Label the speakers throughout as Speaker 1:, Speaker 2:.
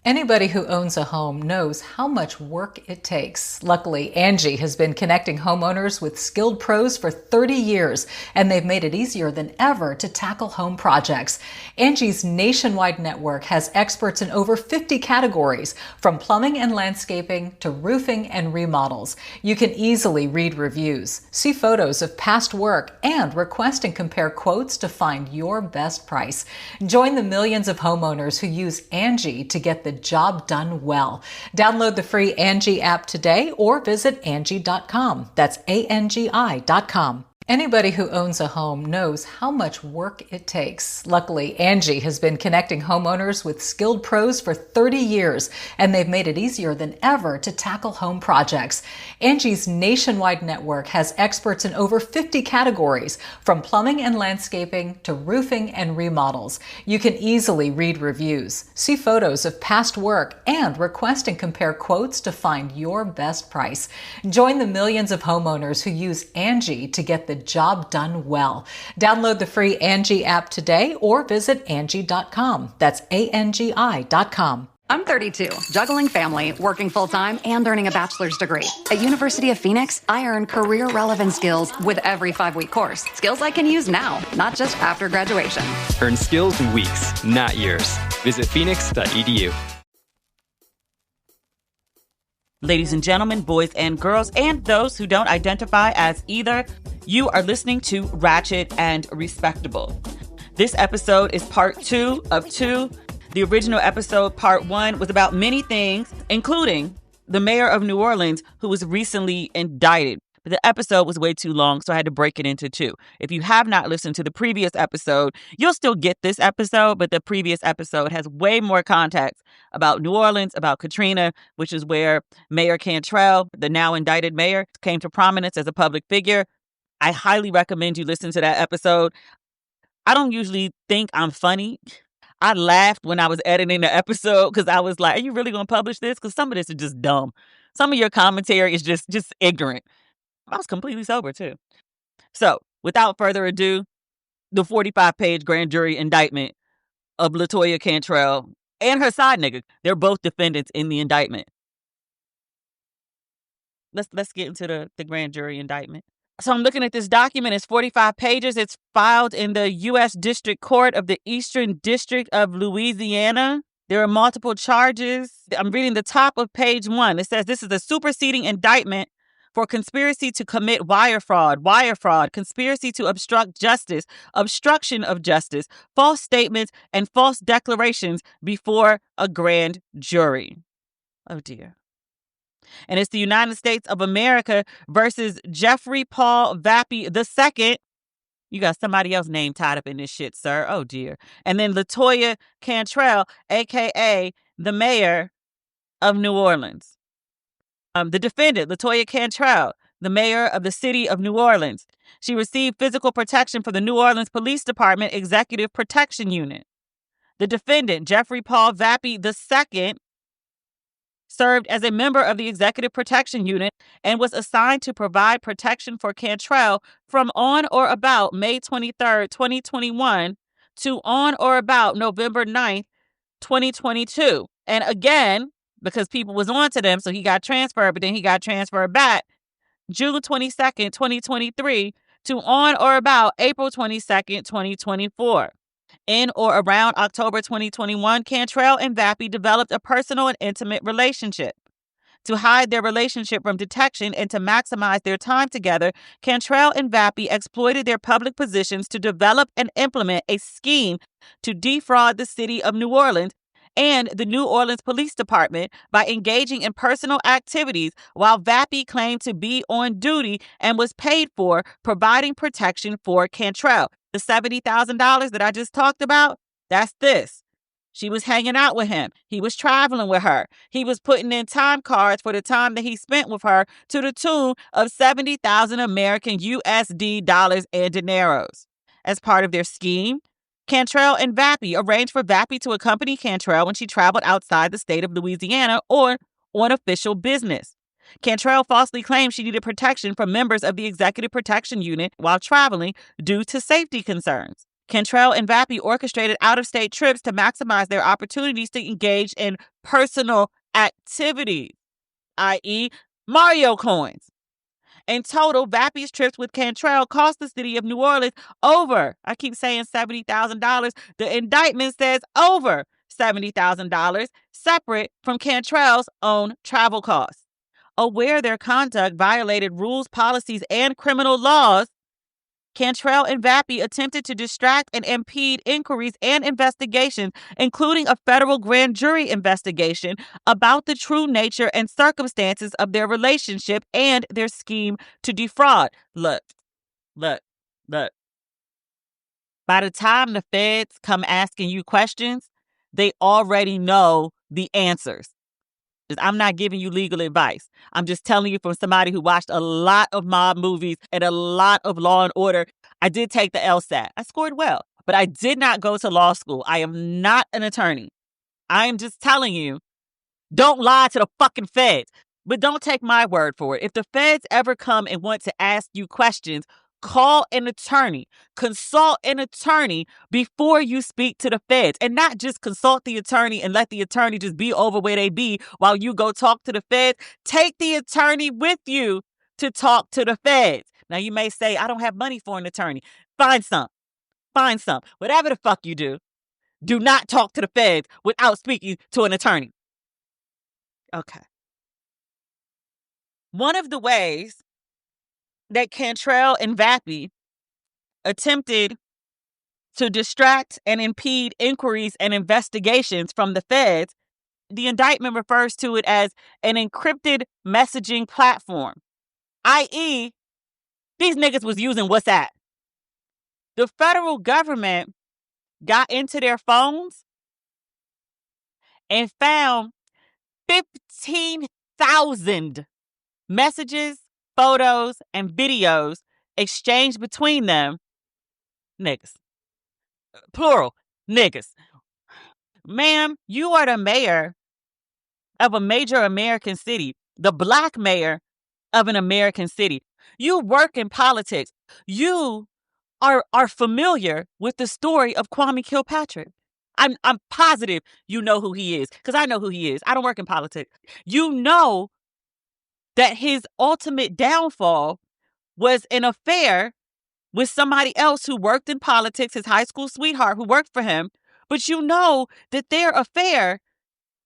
Speaker 1: Anybody who owns a home knows how much work it takes. Luckily, Angie has been connecting homeowners with skilled pros for 30 years, and they've made it easier than ever to tackle home projects. Angie's nationwide network has experts in over 50 categories, from plumbing and landscaping to roofing and remodels. You can easily read reviews, see photos of past work, and request and compare quotes to find your best price. Join the millions of homeowners who use Angie to get the job done well. Download the free Angie app today or visit Angie.com. That's ANGI.com. Anybody who owns a home knows how much work it takes. Luckily, Angie has been connecting homeowners with skilled pros for 30 years, and they've made it easier than ever to tackle home projects. Angie's nationwide network has experts in over 50 categories, from plumbing and landscaping to roofing and remodels. You can easily read reviews, see photos of past work, and request and compare quotes to find your best price. Join the millions of homeowners who use Angie to get the job done well. Download the free Angie app today or visit Angie.com. That's ANGI.com.
Speaker 2: I'm 32, juggling family, working full-time, and earning a bachelor's degree. At University of Phoenix, I earn career-relevant skills with every 5-week course. Skills I can use now, not just after graduation.
Speaker 3: Earn skills in weeks, not years. Visit phoenix.edu.
Speaker 4: Ladies and gentlemen, boys and girls, and those who don't identify as either, you are listening to Ratchet and Respectable. This episode is part 2 of 2. The original episode, part 1, was about many things, including the mayor of New Orleans, who was recently indicted. But the episode was way too long, so I had to break it into 2. If you have not listened to the previous episode, you'll still get this episode, but the previous episode has way more context about New Orleans, about Katrina, which is where Mayor Cantrell, the now indicted mayor, came to prominence as a public figure. I highly recommend you listen to that episode. I don't usually think I'm funny. I laughed when I was editing the episode because I was like, are you really going to publish this? Because some of this is just dumb. Some of your commentary is just ignorant. I was completely sober, too. So, without further ado, the 45-page grand jury indictment of LaToya Cantrell and her side nigga. They're both defendants in the indictment. Let's get into the grand jury indictment. So I'm looking at this document. It's 45 pages. It's filed in the U.S. District Court of the Eastern District of Louisiana. There are multiple charges. I'm reading the top of page 1. It says this is a superseding indictment for conspiracy to commit wire fraud, conspiracy to obstruct justice, obstruction of justice, false statements, and false declarations before a grand jury. Oh, dear. And it's the United States of America versus Jeffrey Paul Vappy II. You got somebody else's name tied up in this shit, sir. Oh, dear. And then LaToya Cantrell, a.k.a. the mayor of New Orleans. The defendant, LaToya Cantrell, the mayor of the city of New Orleans. She received physical protection from the New Orleans Police Department Executive Protection Unit. The defendant, Jeffrey Paul Vappy II, served as a member of the Executive Protection Unit and was assigned to provide protection for Cantrell from on or about May 23, 2021 to on or about November 9th, 2022. And again, because people was on to them, so he got transferred, but then he got transferred back June 22nd, 2023 to on or about April 22nd, 2024. In or around October 2021, Cantrell and Vappy developed a personal and intimate relationship. To hide their relationship from detection and to maximize their time together, Cantrell and Vappy exploited their public positions to develop and implement a scheme to defraud the city of New Orleans and the New Orleans Police Department by engaging in personal activities while Vappy claimed to be on duty and was paid for providing protection for Cantrell. The $70,000 that I just talked about, that's this. She was hanging out with him. He was traveling with her. He was putting in time cards for the time that he spent with her to the tune of 70,000 American USD dollars and dineros. As part of their scheme, Cantrell and Vappy arranged for Vappy to accompany Cantrell when she traveled outside the state of Louisiana or on official business. Cantrell falsely claimed she needed protection from members of the Executive Protection Unit while traveling due to safety concerns. Cantrell and Vappy orchestrated out-of-state trips to maximize their opportunities to engage in personal activities, i.e. Mario coins. In total, Vappy's trips with Cantrell cost the city of New Orleans over, I keep saying $70,000. The indictment says over $70,000, separate from Cantrell's own travel costs. Aware their conduct violated rules, policies, and criminal laws, Cantrell and Vappy attempted to distract and impede inquiries and investigations, including a federal grand jury investigation about the true nature and circumstances of their relationship and their scheme to defraud. Look. By the time the feds come asking you questions, they already know the answers. I'm not giving you legal advice. I'm just telling you from somebody who watched a lot of mob movies and a lot of Law and Order. I did take the LSAT. I scored well, but I did not go to law school. I am not an attorney. I am just telling you, don't lie to the fucking feds. But don't take my word for it. If the feds ever come and want to ask you questions, call an attorney. Consult an attorney before you speak to the feds. And not just consult the attorney and let the attorney just be over where they be while you go talk to the feds. Take the attorney with you to talk to the feds. Now, you may say, I don't have money for an attorney. Find some. Whatever the fuck you do not talk to the feds without speaking to an attorney. Okay. One of the ways that Cantrell and Vappy attempted to distract and impede inquiries and investigations from the feds, the indictment refers to it as an encrypted messaging platform, i.e., these niggas was using WhatsApp. The federal government got into their phones and found 15,000 messages, photos, and videos exchanged between them. Niggas. Plural. Niggas. Ma'am, you are the mayor of a major American city, the black mayor of an American city. You work in politics. You are familiar with the story of Kwame Kilpatrick. I'm positive you know who he is, because I know who he is. I don't work in politics. You know that his ultimate downfall was an affair with somebody else who worked in politics, his high school sweetheart who worked for him. But you know that their affair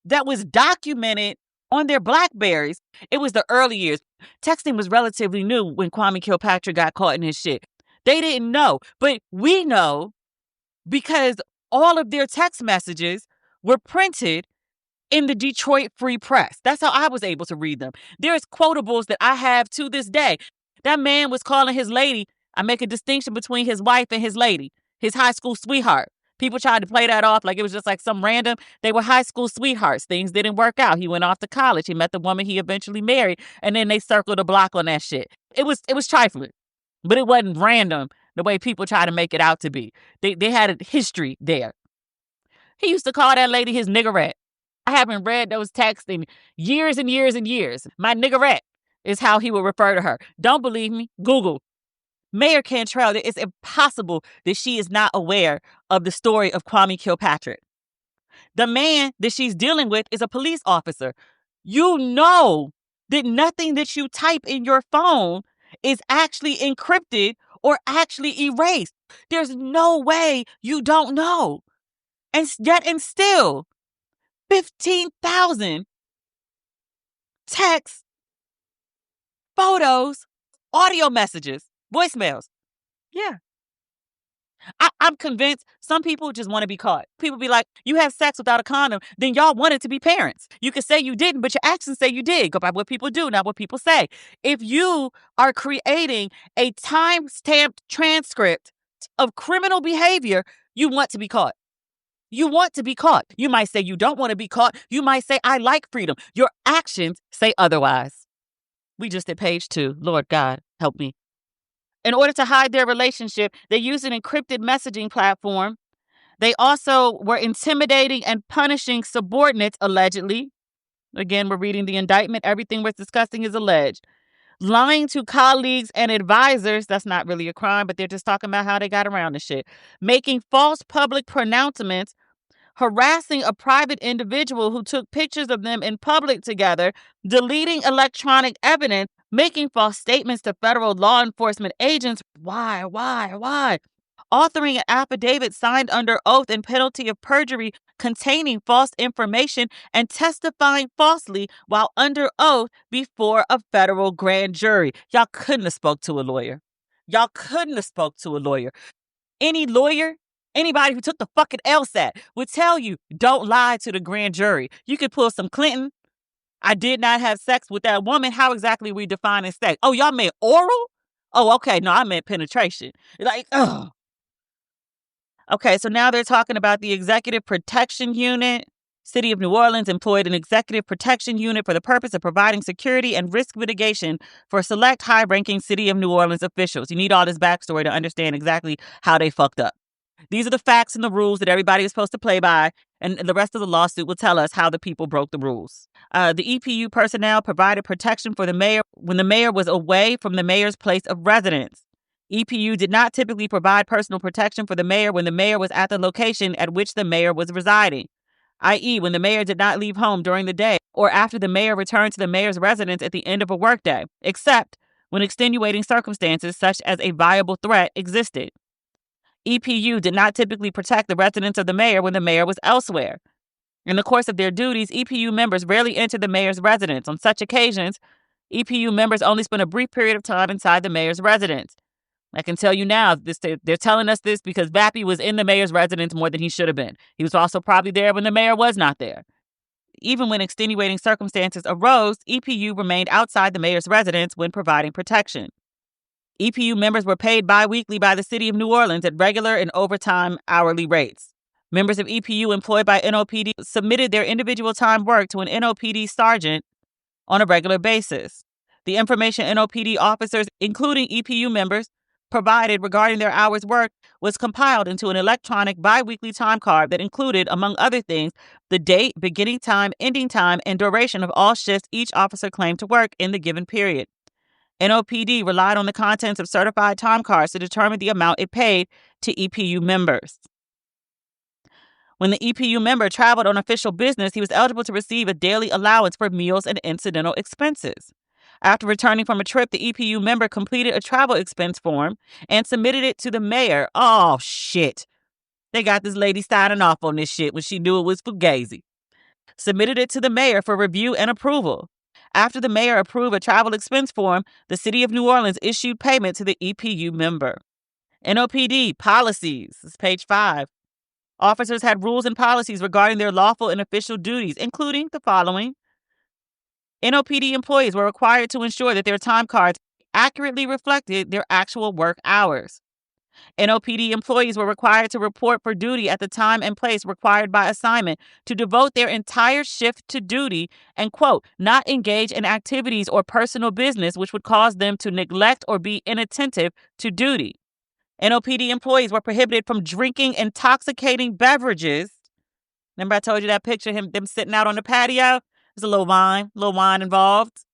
Speaker 4: that was documented on their Blackberries, it was the early years. Texting was relatively new when Kwame Kilpatrick got caught in his shit. They didn't know, but we know because all of their text messages were printed in the Detroit Free Press. That's how I was able to read them. There's quotables that I have to this day. That man was calling his lady. I make a distinction between his wife and his lady, his high school sweetheart. People tried to play that off like it was just like some random. They were high school sweethearts. Things didn't work out. He went off to college. He met the woman he eventually married, and then they circled the block on that shit. It was trifling, but it wasn't random the way people try to make it out to be. They had a history there. He used to call that lady his niggerette. I haven't read those texts in years and years and years. My niggerette is how he would refer to her. Don't believe me? Google. Mayor Cantrell, it's impossible that she is not aware of the story of Kwame Kilpatrick. The man that she's dealing with is a police officer. You know that nothing that you type in your phone is actually encrypted or actually erased. There's no way you don't know. And still, 15,000 texts, photos, audio messages, voicemails. Yeah. I'm convinced some people just want to be caught. People be like, you have sex without a condom, then y'all wanted to be parents. You can say you didn't, but your actions say you did. Go by what people do, not what people say. If you are creating a time-stamped transcript of criminal behavior, you want to be caught. You want to be caught. You might say you don't want to be caught. You might say, I like freedom. Your actions say otherwise. We just at page 2. Lord God, help me. In order to hide their relationship, they used an encrypted messaging platform. They also were intimidating and punishing subordinates, allegedly. Again, we're reading the indictment. Everything we're discussing is alleged. lying to colleagues and advisors, that's not really a crime, but they're just talking about how they got around the shit, making false public pronouncements, harassing a private individual who took pictures of them in public together, deleting electronic evidence, making false statements to federal law enforcement agents. Why? Authoring an affidavit signed under oath and penalty of perjury containing false information and testifying falsely while under oath before a federal grand jury. Y'all couldn't have spoke to a lawyer. Any lawyer, anybody who took the fucking LSAT would tell you, don't lie to the grand jury. You could pull some Clinton. I did not have sex with that woman. How exactly we defining sex? Oh, y'all meant oral? Oh, okay. No, I meant penetration. Like, ugh. Okay, so now they're talking about the Executive Protection Unit. City of New Orleans employed an Executive Protection Unit for the purpose of providing security and risk mitigation for select high-ranking City of New Orleans officials. You need all this backstory to understand exactly how they fucked up. These are the facts and the rules that everybody is supposed to play by, and the rest of the lawsuit will tell us how the people broke the rules. The EPU personnel provided protection for the mayor when the mayor was away from the mayor's place of residence. EPU did not typically provide personal protection for the mayor when the mayor was at the location at which the mayor was residing, i.e., when the mayor did not leave home during the day or after the mayor returned to the mayor's residence at the end of a workday, except when extenuating circumstances such as a viable threat existed. EPU did not typically protect the residence of the mayor when the mayor was elsewhere. In the course of their duties, EPU members rarely entered the mayor's residence. On such occasions, EPU members only spent a brief period of time inside the mayor's residence. I can tell you now, they're telling us this because Vappy was in the mayor's residence more than he should have been. He was also probably there when the mayor was not there. Even when extenuating circumstances arose, EPU remained outside the mayor's residence when providing protection. EPU members were paid bi-weekly by the City of New Orleans at regular and overtime hourly rates. Members of EPU employed by NOPD submitted their individual time work to an NOPD sergeant on a regular basis. The information NOPD officers, including EPU members, provided regarding their hours worked was compiled into an electronic bi-weekly time card that included, among other things, the date, beginning time, ending time, and duration of all shifts each officer claimed to work in the given period. NOPD relied on the contents of certified time cards to determine the amount it paid to EPU members. When the EPU member traveled on official business, he was eligible to receive a daily allowance for meals and incidental expenses. After returning from a trip, the EPU member completed a travel expense form and submitted it to the mayor. Oh, shit. They got this lady signing off on this shit when she knew it was fugazi. Submitted it to the mayor for review and approval. After the mayor approved a travel expense form, the City of New Orleans issued payment to the EPU member. NOPD policies. This is page 5. Officers had rules and policies regarding their lawful and official duties, including the following. NOPD employees were required to ensure that their time cards accurately reflected their actual work hours. NOPD employees were required to report for duty at the time and place required by assignment, to devote their entire shift to duty and, quote, not engage in activities or personal business which would cause them to neglect or be inattentive to duty. NOPD employees were prohibited from drinking intoxicating beverages. Remember I told you that picture of them sitting out on the patio? There's a little wine involved.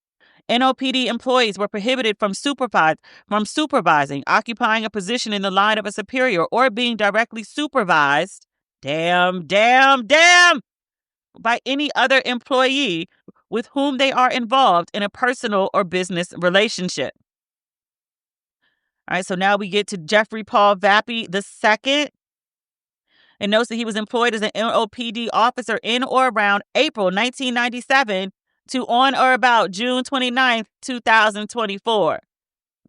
Speaker 4: NOPD employees were prohibited from supervising, occupying a position in the line of a superior, or being directly supervised, by any other employee with whom they are involved in a personal or business relationship. All right, so now we get to Jeffrey Paul Vappy II. It notes that he was employed as an NOPD officer in or around April 1997 to on or about June 29th, 2024.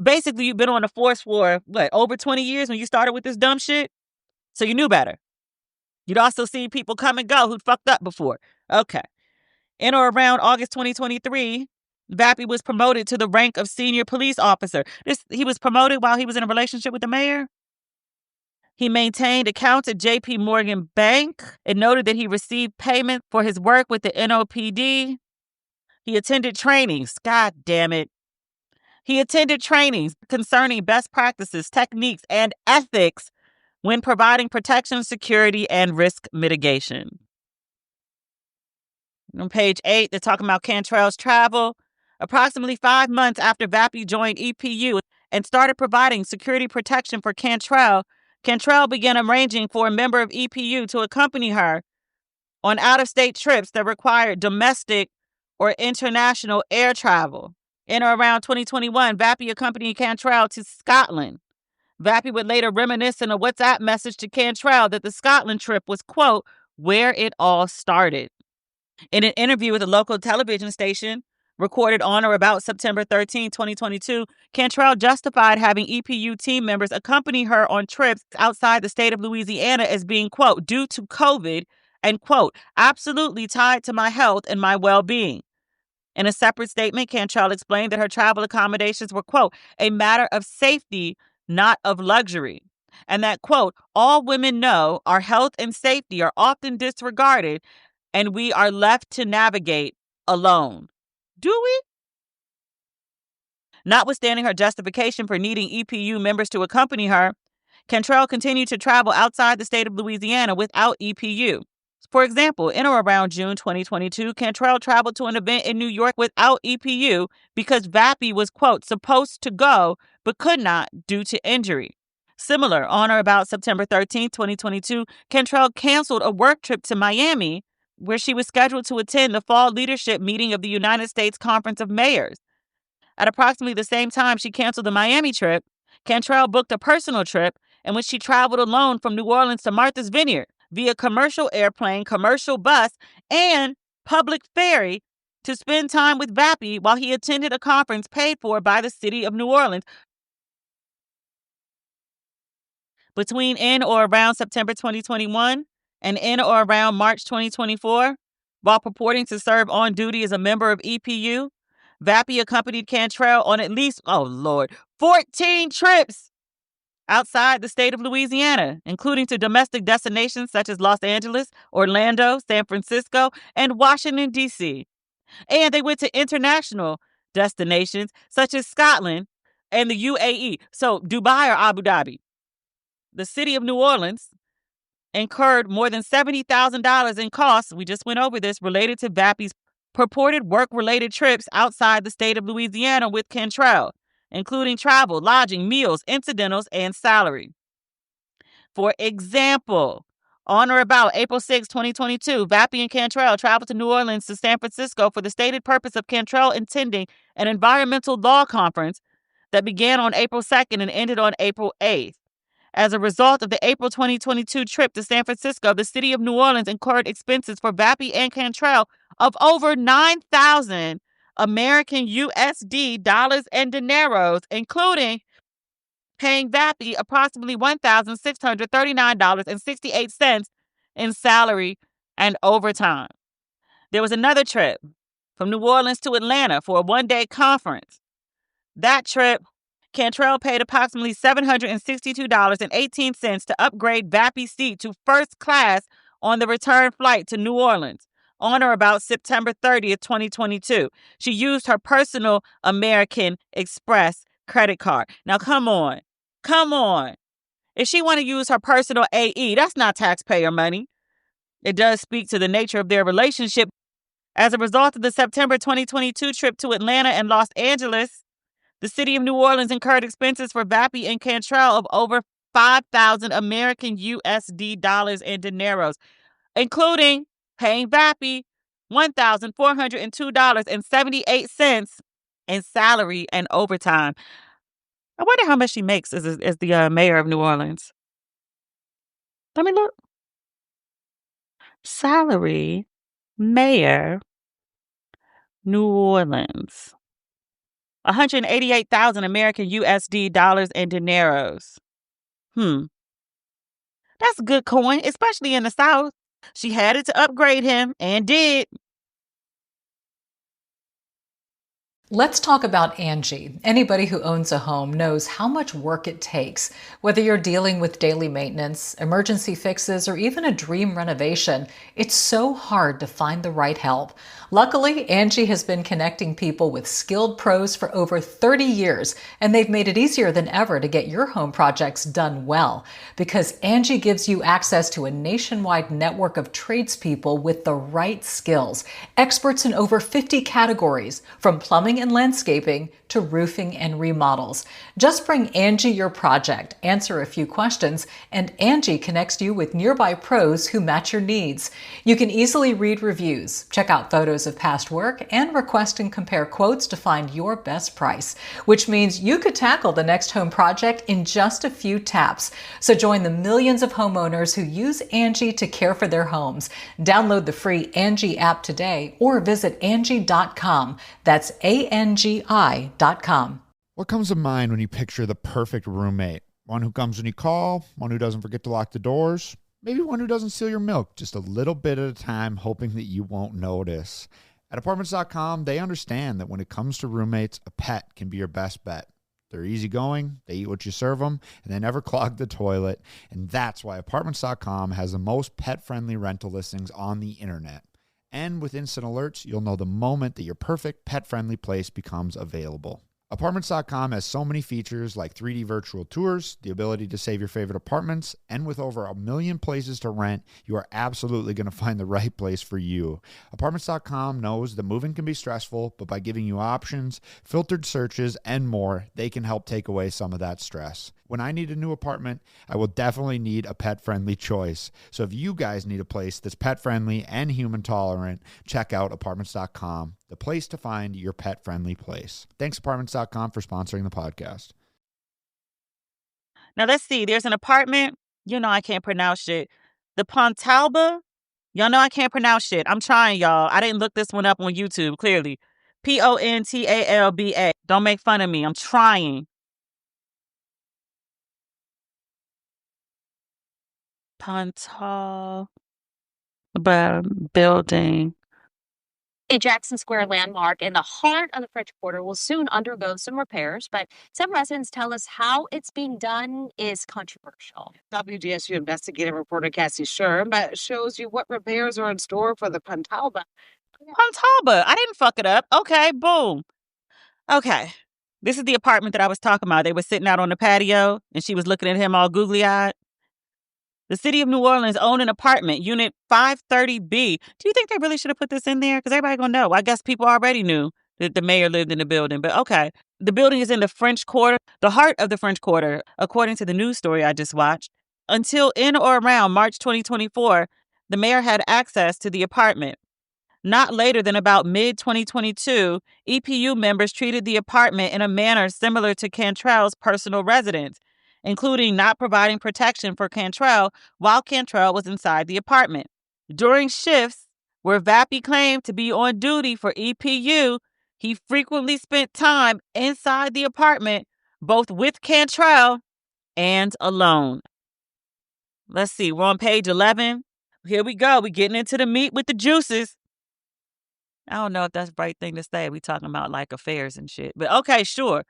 Speaker 4: Basically, you've been on the force for, over 20 years when you started with this dumb shit? So you knew better. You'd also seen people come and go who'd fucked up before. Okay. In or around August 2023, Vappy was promoted to the rank of senior police officer. He was promoted while he was in a relationship with the mayor? He maintained accounts at J.P. Morgan Bank. It noted that he received payment for his work with the NOPD. He attended trainings. God damn it. He attended trainings concerning best practices, techniques, and ethics when providing protection, security, and risk mitigation. On page 8, they're talking about Cantrell's travel. Approximately 5 months after Vappy joined EPU and started providing security protection for Cantrell, Cantrell began arranging for a member of EPU to accompany her on out-of-state trips that required domestic or international air travel. In or around 2021, Vappy accompanied Cantrell to Scotland. Vappy would later reminisce in a WhatsApp message to Cantrell that the Scotland trip was, quote, where it all started. In an interview with a local television station recorded on or about September 13, 2022, Cantrell justified having EPU team members accompany her on trips outside the state of Louisiana as being, quote, due to COVID and, quote, absolutely tied to my health and my well-being. In a separate statement, Cantrell explained that her travel accommodations were, quote, a matter of safety, not of luxury. And that, quote, all women know our health and safety are often disregarded and we are left to navigate alone. Do we? Notwithstanding her justification for needing EPU members to accompany her, Cantrell continued to travel outside the state of Louisiana without EPU. For example, in or around June 2022, Cantrell traveled to an event in New York without EPU because Vappy was, quote, supposed to go but could not due to injury. Similar, on or about September 13, 2022, Cantrell canceled a work trip to Miami where she was scheduled to attend the fall leadership meeting of the United States Conference of Mayors. At approximately the same time she canceled the Miami trip, Cantrell booked a personal trip in which she traveled alone from New Orleans to Martha's Vineyard via commercial airplane, commercial bus, and public ferry to spend time with Vappy while he attended a conference paid for by the city of New Orleans. Between in or around September 2021 and in or around March 2024, while purporting to serve on duty as a member of EPU, Vappy accompanied Cantrell on at least, 14 trips outside the state of Louisiana, including to domestic destinations such as Los Angeles, Orlando, San Francisco, and Washington, D.C. And they went to international destinations such as Scotland and the UAE, so Dubai or Abu Dhabi. The city of New Orleans incurred more than $70,000 in costs, we just went over this, related to Vappy's purported work-related trips outside the state of Louisiana with Cantrell, including travel, lodging, meals, incidentals, and salary. For example, on or about April 6, 2022, Vappy and Cantrell traveled to New Orleans to San Francisco for the stated purpose of Cantrell attending an environmental law conference that began on April 2nd and ended on April 8th. As a result of the April 2022 trip to San Francisco, the city of New Orleans incurred expenses for Vappy and Cantrell of over 9,000 American USD dollars and dineros, including paying Vappy approximately $1,639.68 in salary and overtime. There was another trip from New Orleans to Atlanta for a one-day conference. That trip, Cantrell paid approximately $762.18 to upgrade Vappy's seat to first class on the return flight to New Orleans on or about September 30th, 2022. She used her personal American Express credit card. Now, come on. If she want to use her personal AE, that's not taxpayer money. It does speak to the nature of their relationship. As a result of the September 2022 trip to Atlanta and Los Angeles, the city of New Orleans incurred expenses for Vappy and Cantrell of over 5,000 American USD dollars and dineros, including paying Vappy $1,402.78 in salary and overtime. I wonder how much she makes as the mayor of New Orleans. Let me look. Salary, mayor, New Orleans. 188,000 American USD dollars and dineros. That's good coin, especially in the South. She had it to upgrade him and did.
Speaker 1: Let's talk about Angie. Anybody who owns a home knows how much work it takes. Whether you're dealing with daily maintenance, emergency fixes, or even a dream renovation, it's so hard to find the right help. Luckily, Angie has been connecting people with skilled pros for over 30 years, and they've made it easier than ever to get your home projects done well. Because Angie gives you access to a nationwide network of tradespeople with the right skills, experts in over 50 categories, from plumbing and landscaping to roofing and remodels. Just bring Angie your project, answer a few questions, and Angie connects you with nearby pros who match your needs. You can easily read reviews, check out photos of past work, and request and compare quotes to find your best price, which means you could tackle the next home project in just a few taps. So join the millions of homeowners who use Angie to care for their homes. Download the free Angie app today or visit Angie.com. That's ANGI.com.
Speaker 5: What comes to mind when you picture the perfect roommate? One who comes when you call, one who doesn't forget to lock the doors, maybe one who doesn't steal your milk just a little bit at a time, hoping that you won't notice. At Apartments.com, they understand that when it comes to roommates, a pet can be your best bet. They're easygoing, they eat what you serve them, and they never clog the toilet. And that's why Apartments.com has the most pet-friendly rental listings on the internet. And with instant alerts, you'll know the moment that your perfect pet-friendly place becomes available. Apartments.com has so many features like 3D virtual tours, the ability to save your favorite apartments, and with over 1 million places to rent, you are absolutely going to find the right place for you. Apartments.com knows that moving can be stressful, but by giving you options, filtered searches, and more, they can help take away some of that stress. When I need a new apartment, I will definitely need a pet-friendly choice. So if you guys need a place that's pet-friendly and human-tolerant, check out Apartments.com, the place to find your pet-friendly place. Thanks, Apartments.com, for sponsoring the podcast.
Speaker 4: Now, let's see. There's an apartment. You know I can't pronounce shit. The Pontalba. Y'all know I can't pronounce shit. I'm trying, y'all. I didn't look this one up on YouTube, clearly. Pontalba. Don't make fun of me. I'm trying. Pontalba building.
Speaker 6: A Jackson Square landmark in the heart of the French Quarter will soon undergo some repairs, but some residents tell us how it's being done is controversial.
Speaker 7: WGSU investigative reporter Cassie Sherm shows you what repairs are in store for the Pontalba.
Speaker 4: Pontalba. I didn't fuck it up. Okay, boom. Okay. This is the apartment that I was talking about. They were sitting out on the patio, and she was looking at him all googly-eyed. The city of New Orleans owned an apartment, Unit 530B. Do you think they really should have put this in there? Because everybody gonna know. I guess people already knew that the mayor lived in the building, but okay. The building is in the French Quarter, the heart of the French Quarter, according to the news story I just watched. Until in or around March 2024, the mayor had access to the apartment. Not later than about mid-2022, EPU members treated the apartment in a manner similar to Cantrell's personal residence, including not providing protection for Cantrell while Cantrell was inside the apartment. During shifts where Vappy claimed to be on duty for EPU, he frequently spent time inside the apartment, both with Cantrell and alone. Let's see, we're on page 11. Here we go. We're getting into the meat with the juices. I don't know if that's the right thing to say. We talking about like affairs and shit. But okay, sure.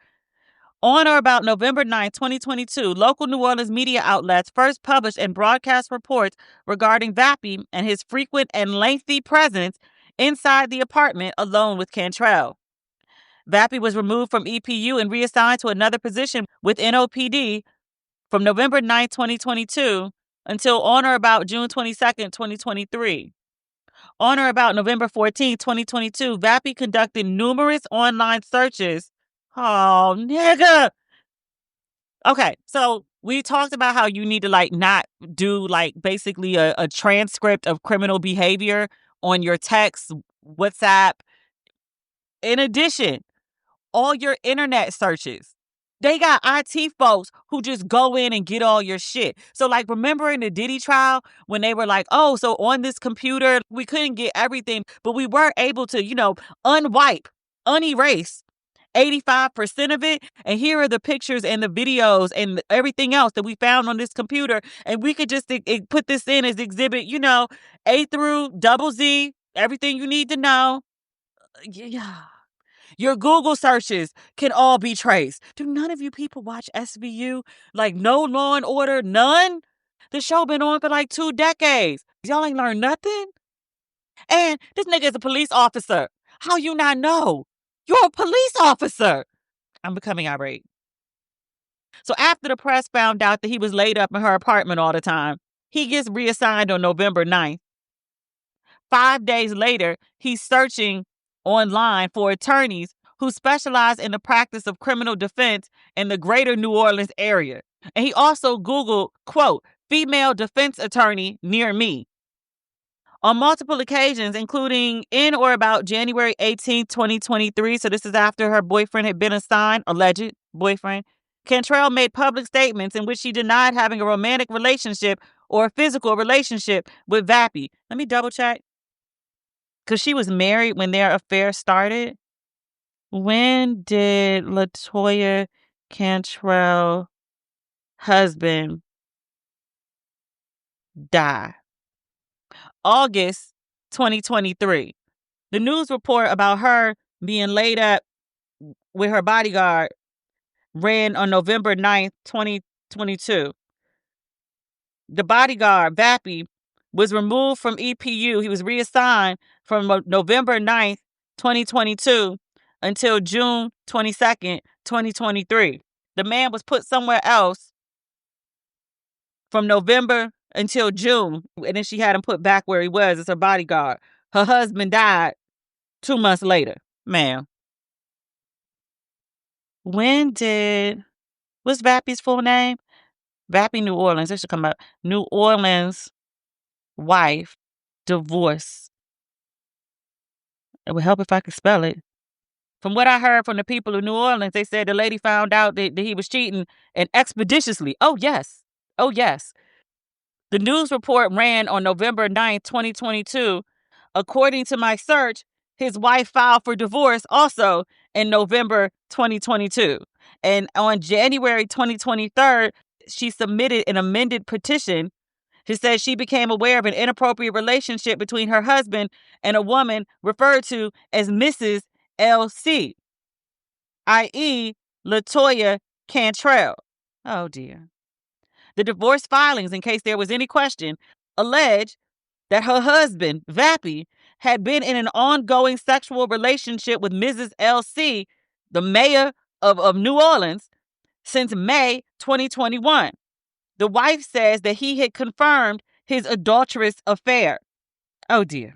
Speaker 4: On or about November 9, 2022, local New Orleans media outlets first published and broadcast reports regarding Vappy and his frequent and lengthy presence inside the apartment alone with Cantrell. Vappy was removed from EPU and reassigned to another position with NOPD from November 9, 2022 until on or about June 22, 2023. On or about November 14, 2022, Vappy conducted numerous online searches. Oh, nigga. Okay, so we talked about how you need to like not do like basically a transcript of criminal behavior on your text, WhatsApp. In addition, all your internet searches. They got IT folks who just go in and get all your shit. So like remember in the Diddy trial when they were like, oh, so on this computer, we couldn't get everything, but we were able to, unerase 85% of it. And here are the pictures and the videos and everything else that we found on this computer. And we could just put this in as exhibit, A through double Z, everything you need to know. Yeah. Your Google searches can all be traced. Do none of you people watch SVU? Like no Law and Order, none? The show been on for like 2 decades. Y'all ain't learned nothing? And this nigga is a police officer. How you not know? You're a police officer. I'm becoming irate. So after the press found out that he was laid up in her apartment all the time, he gets reassigned on November 9th. 5 days later, he's searching online for attorneys who specialized in the practice of criminal defense in the greater New Orleans area. And he also Googled, quote, female defense attorney near me. On multiple occasions, including in or about January 18, 2023, so this is after her boyfriend had been assigned, alleged boyfriend, Cantrell made public statements in which she denied having a romantic relationship or a physical relationship with Vappy. Let me double check. Because she was married when their affair started. When did LaToya Cantrell husband die? August 2023. The news report about her being laid up with her bodyguard ran on November 9th, 2022. The bodyguard, Vappy, was removed from EPU. He was reassigned from November 9th, 2022 until June 22nd, 2023. The man was put somewhere else from November until June, and then she had him put back where he was as her bodyguard. Her husband died 2 months later. Ma'am. What's Vappy's full name? Vappy New Orleans. This should come up. New Orleans wife, divorce. It would help if I could spell it. From what I heard from the people of New Orleans, they said the lady found out that he was cheating and expeditiously. Oh, yes. The news report ran on November 9th, 2022. According to my search, his wife filed for divorce also in November 2022. And on January 2023, she submitted an amended petition. She said she became aware of an inappropriate relationship between her husband and a woman referred to as Mrs. LC, i.e. LaToya Cantrell. Oh, dear. The divorce filings, in case there was any question, allege that her husband, Vappy, had been in an ongoing sexual relationship with Mrs. LC, the mayor of New Orleans, since May 2021. The wife says that he had confirmed his adulterous affair. Oh, dear.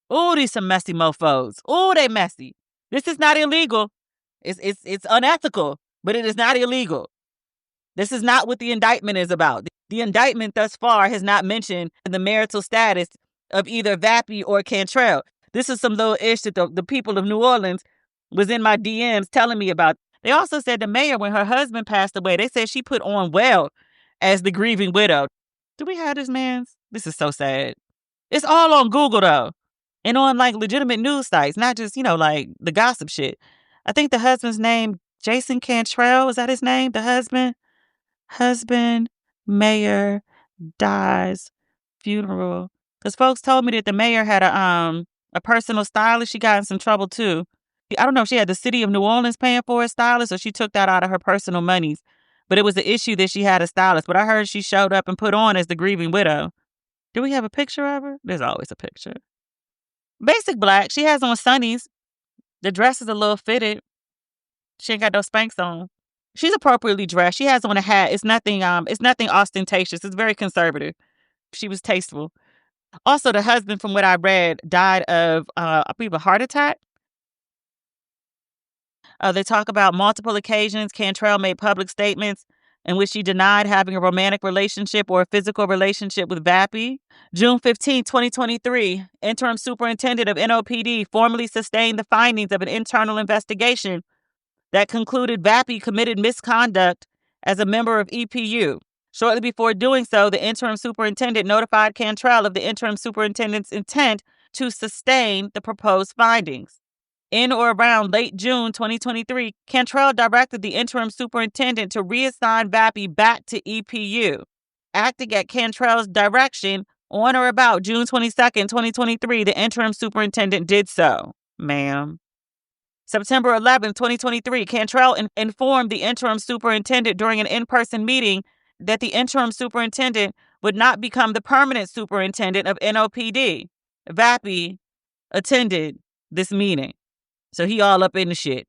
Speaker 4: Oh, these some messy mofos. Oh, they messy. This is not illegal. It's unethical, but it is not illegal. This is not what the indictment is about. The indictment thus far has not mentioned the marital status of either Vappy or Cantrell. This is some little ish that the people of New Orleans was in my DMs telling me about. They also said the mayor, when her husband passed away, they said she put on well as the grieving widow. Do we have this man's? This is so sad. It's all on Google, though, and on, like, legitimate news sites, not just, like, the gossip shit. I think the husband's name, Jason Cantrell, is that his name? The husband? Husband, mayor, dies, funeral. Because folks told me that the mayor had a personal stylist. She got in some trouble, too. I don't know if she had the city of New Orleans paying for a stylist or she took that out of her personal monies. But it was the issue that she had a stylist. But I heard she showed up and put on as the grieving widow. Do we have a picture of her? There's always a picture. Basic black. She has on sunnies. The dress is a little fitted. She ain't got no Spanx on. She's appropriately dressed. She has on a hat. It's nothing ostentatious. It's very conservative. She was tasteful. Also, the husband, from what I read, died of, I believe, a heart attack. They talk about multiple occasions Cantrell made public statements in which she denied having a romantic relationship or a physical relationship with Vappy. June 15, 2023, interim superintendent of NOPD formally sustained the findings of an internal investigation that concluded Vappy committed misconduct as a member of EPU. Shortly before doing so, the interim superintendent notified Cantrell of the interim superintendent's intent to sustain the proposed findings. In or around late June 2023, Cantrell directed the interim superintendent to reassign Vappy back to EPU. Acting at Cantrell's direction, on or about June 22nd, 2023, the interim superintendent did so. Ma'am. September 11th, 2023, Cantrell informed the interim superintendent during an in-person meeting that the interim superintendent would not become the permanent superintendent of NOPD. Vappy attended this meeting. So he all up in the shit.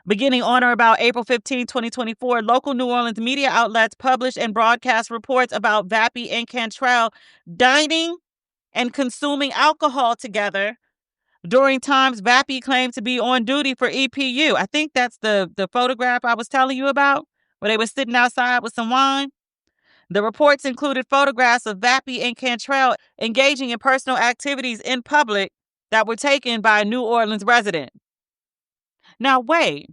Speaker 4: Beginning on or about April 15, 2024, local New Orleans media outlets published and broadcast reports about Vappy and Cantrell dining and consuming alcohol together during times Vappy claimed to be on duty for EPU. I think that's the photograph I was telling you about, where they were sitting outside with some wine. The reports included photographs of Vappy and Cantrell engaging in personal activities in public that were taken by a New Orleans resident. Now, wait,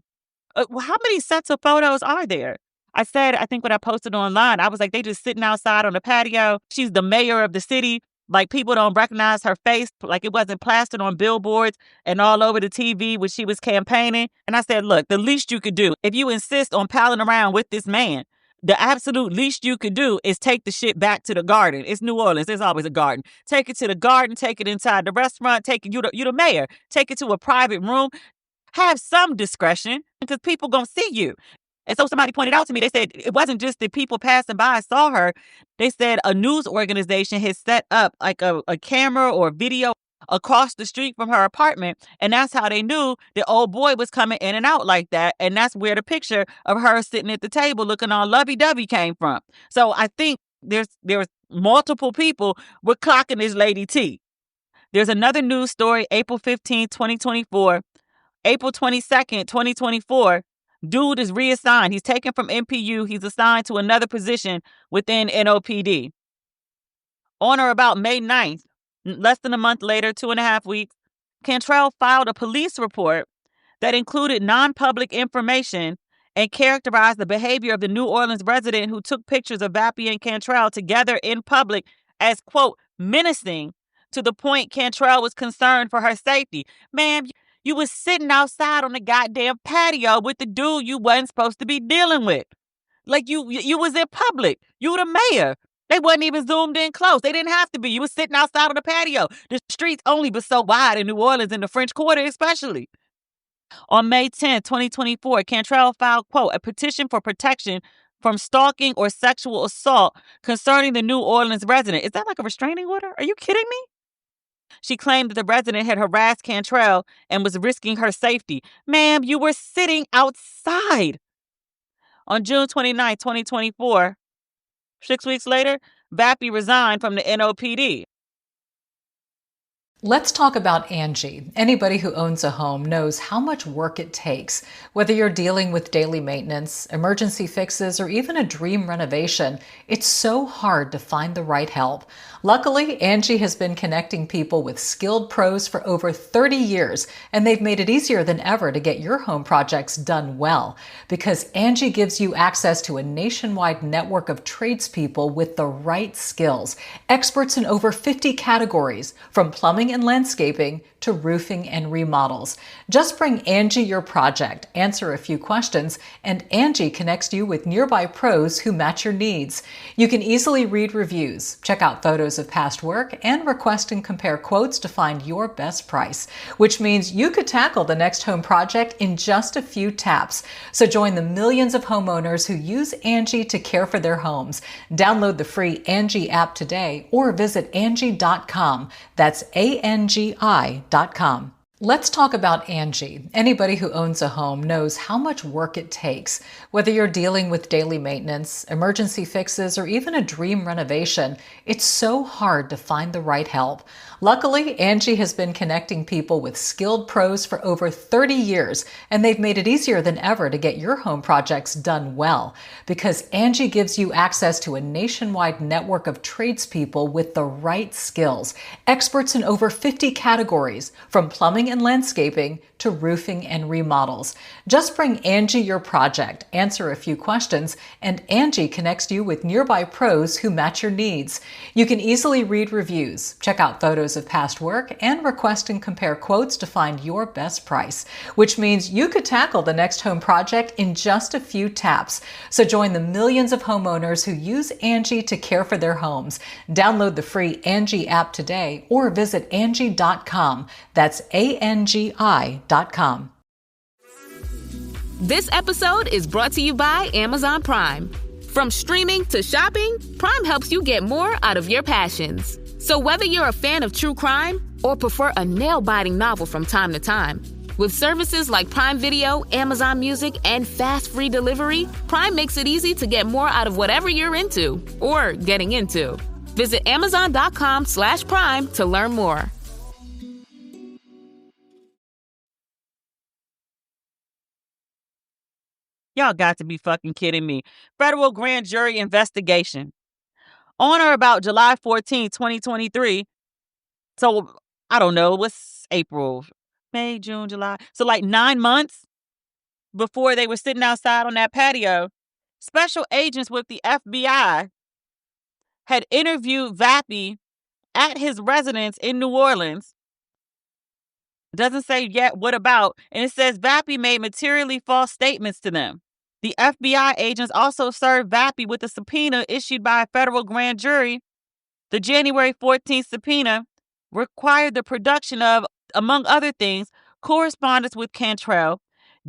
Speaker 4: how many sets of photos are there? I think when I posted online, I was like, they just sitting outside on the patio. She's the mayor of the city. Like, people don't recognize her face, like it wasn't plastered on billboards and all over the TV when she was campaigning. And I said, look, the least you could do, if you insist on palling around with this man, the absolute least you could do is take the shit back to the garden. It's New Orleans. There's always a garden. Take it to the garden. Take it inside the restaurant. You the mayor. Take it to a private room. Have some discretion, because people gonna see you. And so somebody pointed out to me, they said it wasn't just that people passing by saw her. They said a news organization had set up like a camera or video across the street from her apartment. And that's how they knew the old boy was coming in and out like that. And that's where the picture of her sitting at the table looking all lovey-dovey came from. So I think there's multiple people were clocking this lady T. There's another news story, April 15, 2024. April 22nd, 2024, dude is reassigned. He's taken from MPU. He's assigned to another position within NOPD. On or about May 9th, less than a month later, 2.5 weeks, Cantrell filed a police report that included non-public information and characterized the behavior of the New Orleans resident who took pictures of Vappy and Cantrell together in public as, quote, menacing, to the point Cantrell was concerned for her safety. Ma'am, you was sitting outside on the goddamn patio with the dude you wasn't supposed to be dealing with. Like, you was in public. You the mayor. They wasn't even zoomed in close. They didn't have to be. You was sitting outside on the patio. The streets only but so wide in New Orleans, in the French Quarter especially. On May 10, 2024, Cantrell filed, quote, a petition for protection from stalking or sexual assault concerning the New Orleans resident. Is that like a restraining order? Are you kidding me? She claimed that the resident had harassed Cantrell and was risking her safety. Ma'am, you were sitting outside. On June 29, 2024, 6 weeks later, Vappy resigned from the NOPD.
Speaker 1: Let's talk about Angie. Anybody who owns a home knows how much work it takes. Whether you're dealing with daily maintenance, emergency fixes, or even a dream renovation, it's so hard to find the right help. Luckily, Angie has been connecting people with skilled pros for over 30 years, and they've made it easier than ever to get your home projects done well. Because Angie gives you access to a nationwide network of tradespeople with the right skills, experts in over 50 categories, from plumbing and landscaping to roofing and remodels. Just bring Angie your project, answer a few questions, and Angie connects you with nearby pros who match your needs. You can easily read reviews, check out photos of past work, and request and compare quotes to find your best price, which means you could tackle the next home project in just a few taps. So join the millions of homeowners who use Angie to care for their homes. Download the free Angie app today or visit Angie.com. That's ANGI.com. Let's talk about Angie. Anybody who owns a home knows how much work it takes. Whether you're dealing with daily maintenance, emergency fixes, or even a dream renovation, it's so hard to find the right help. Luckily, Angie has been connecting people with skilled pros for over 30 years, and they've made it easier than ever to get your home projects done well. Because Angie gives you access to a nationwide network of tradespeople with the right skills, experts in over 50 categories, from plumbing and landscaping to roofing and remodels. Just bring Angie your project, answer a few questions, and Angie connects you with nearby pros who match your needs. You can easily read reviews, check out photos of past work, and request and compare quotes to find your best price, which means you could tackle the next home project in just a few taps. So join the millions of homeowners who use Angie to care for their homes. Download the free Angie app today or visit Angie.com. That's ANGI.com.
Speaker 8: This episode is brought to you by Amazon Prime. From streaming to shopping, Prime helps you get more out of your passions. So whether you're a fan of true crime or prefer a nail-biting novel from time to time, with services like Prime Video, Amazon Music, and fast free delivery, Prime makes it easy to get more out of whatever you're into or getting into. Visit Amazon.com/Prime to learn more.
Speaker 4: Y'all got to be fucking kidding me. Federal grand jury investigation. On or about July 14, 2023. So, I don't know, what's April, May, June, July. So, like 9 months before they were sitting outside on that patio, special agents with the FBI had interviewed Vappy at his residence in New Orleans. Doesn't say yet what about, and it says Vappy made materially false statements to them. The FBI agents also served Vappy with a subpoena issued by a federal grand jury. The January 14th subpoena required the production of, among other things, correspondence with Cantrell,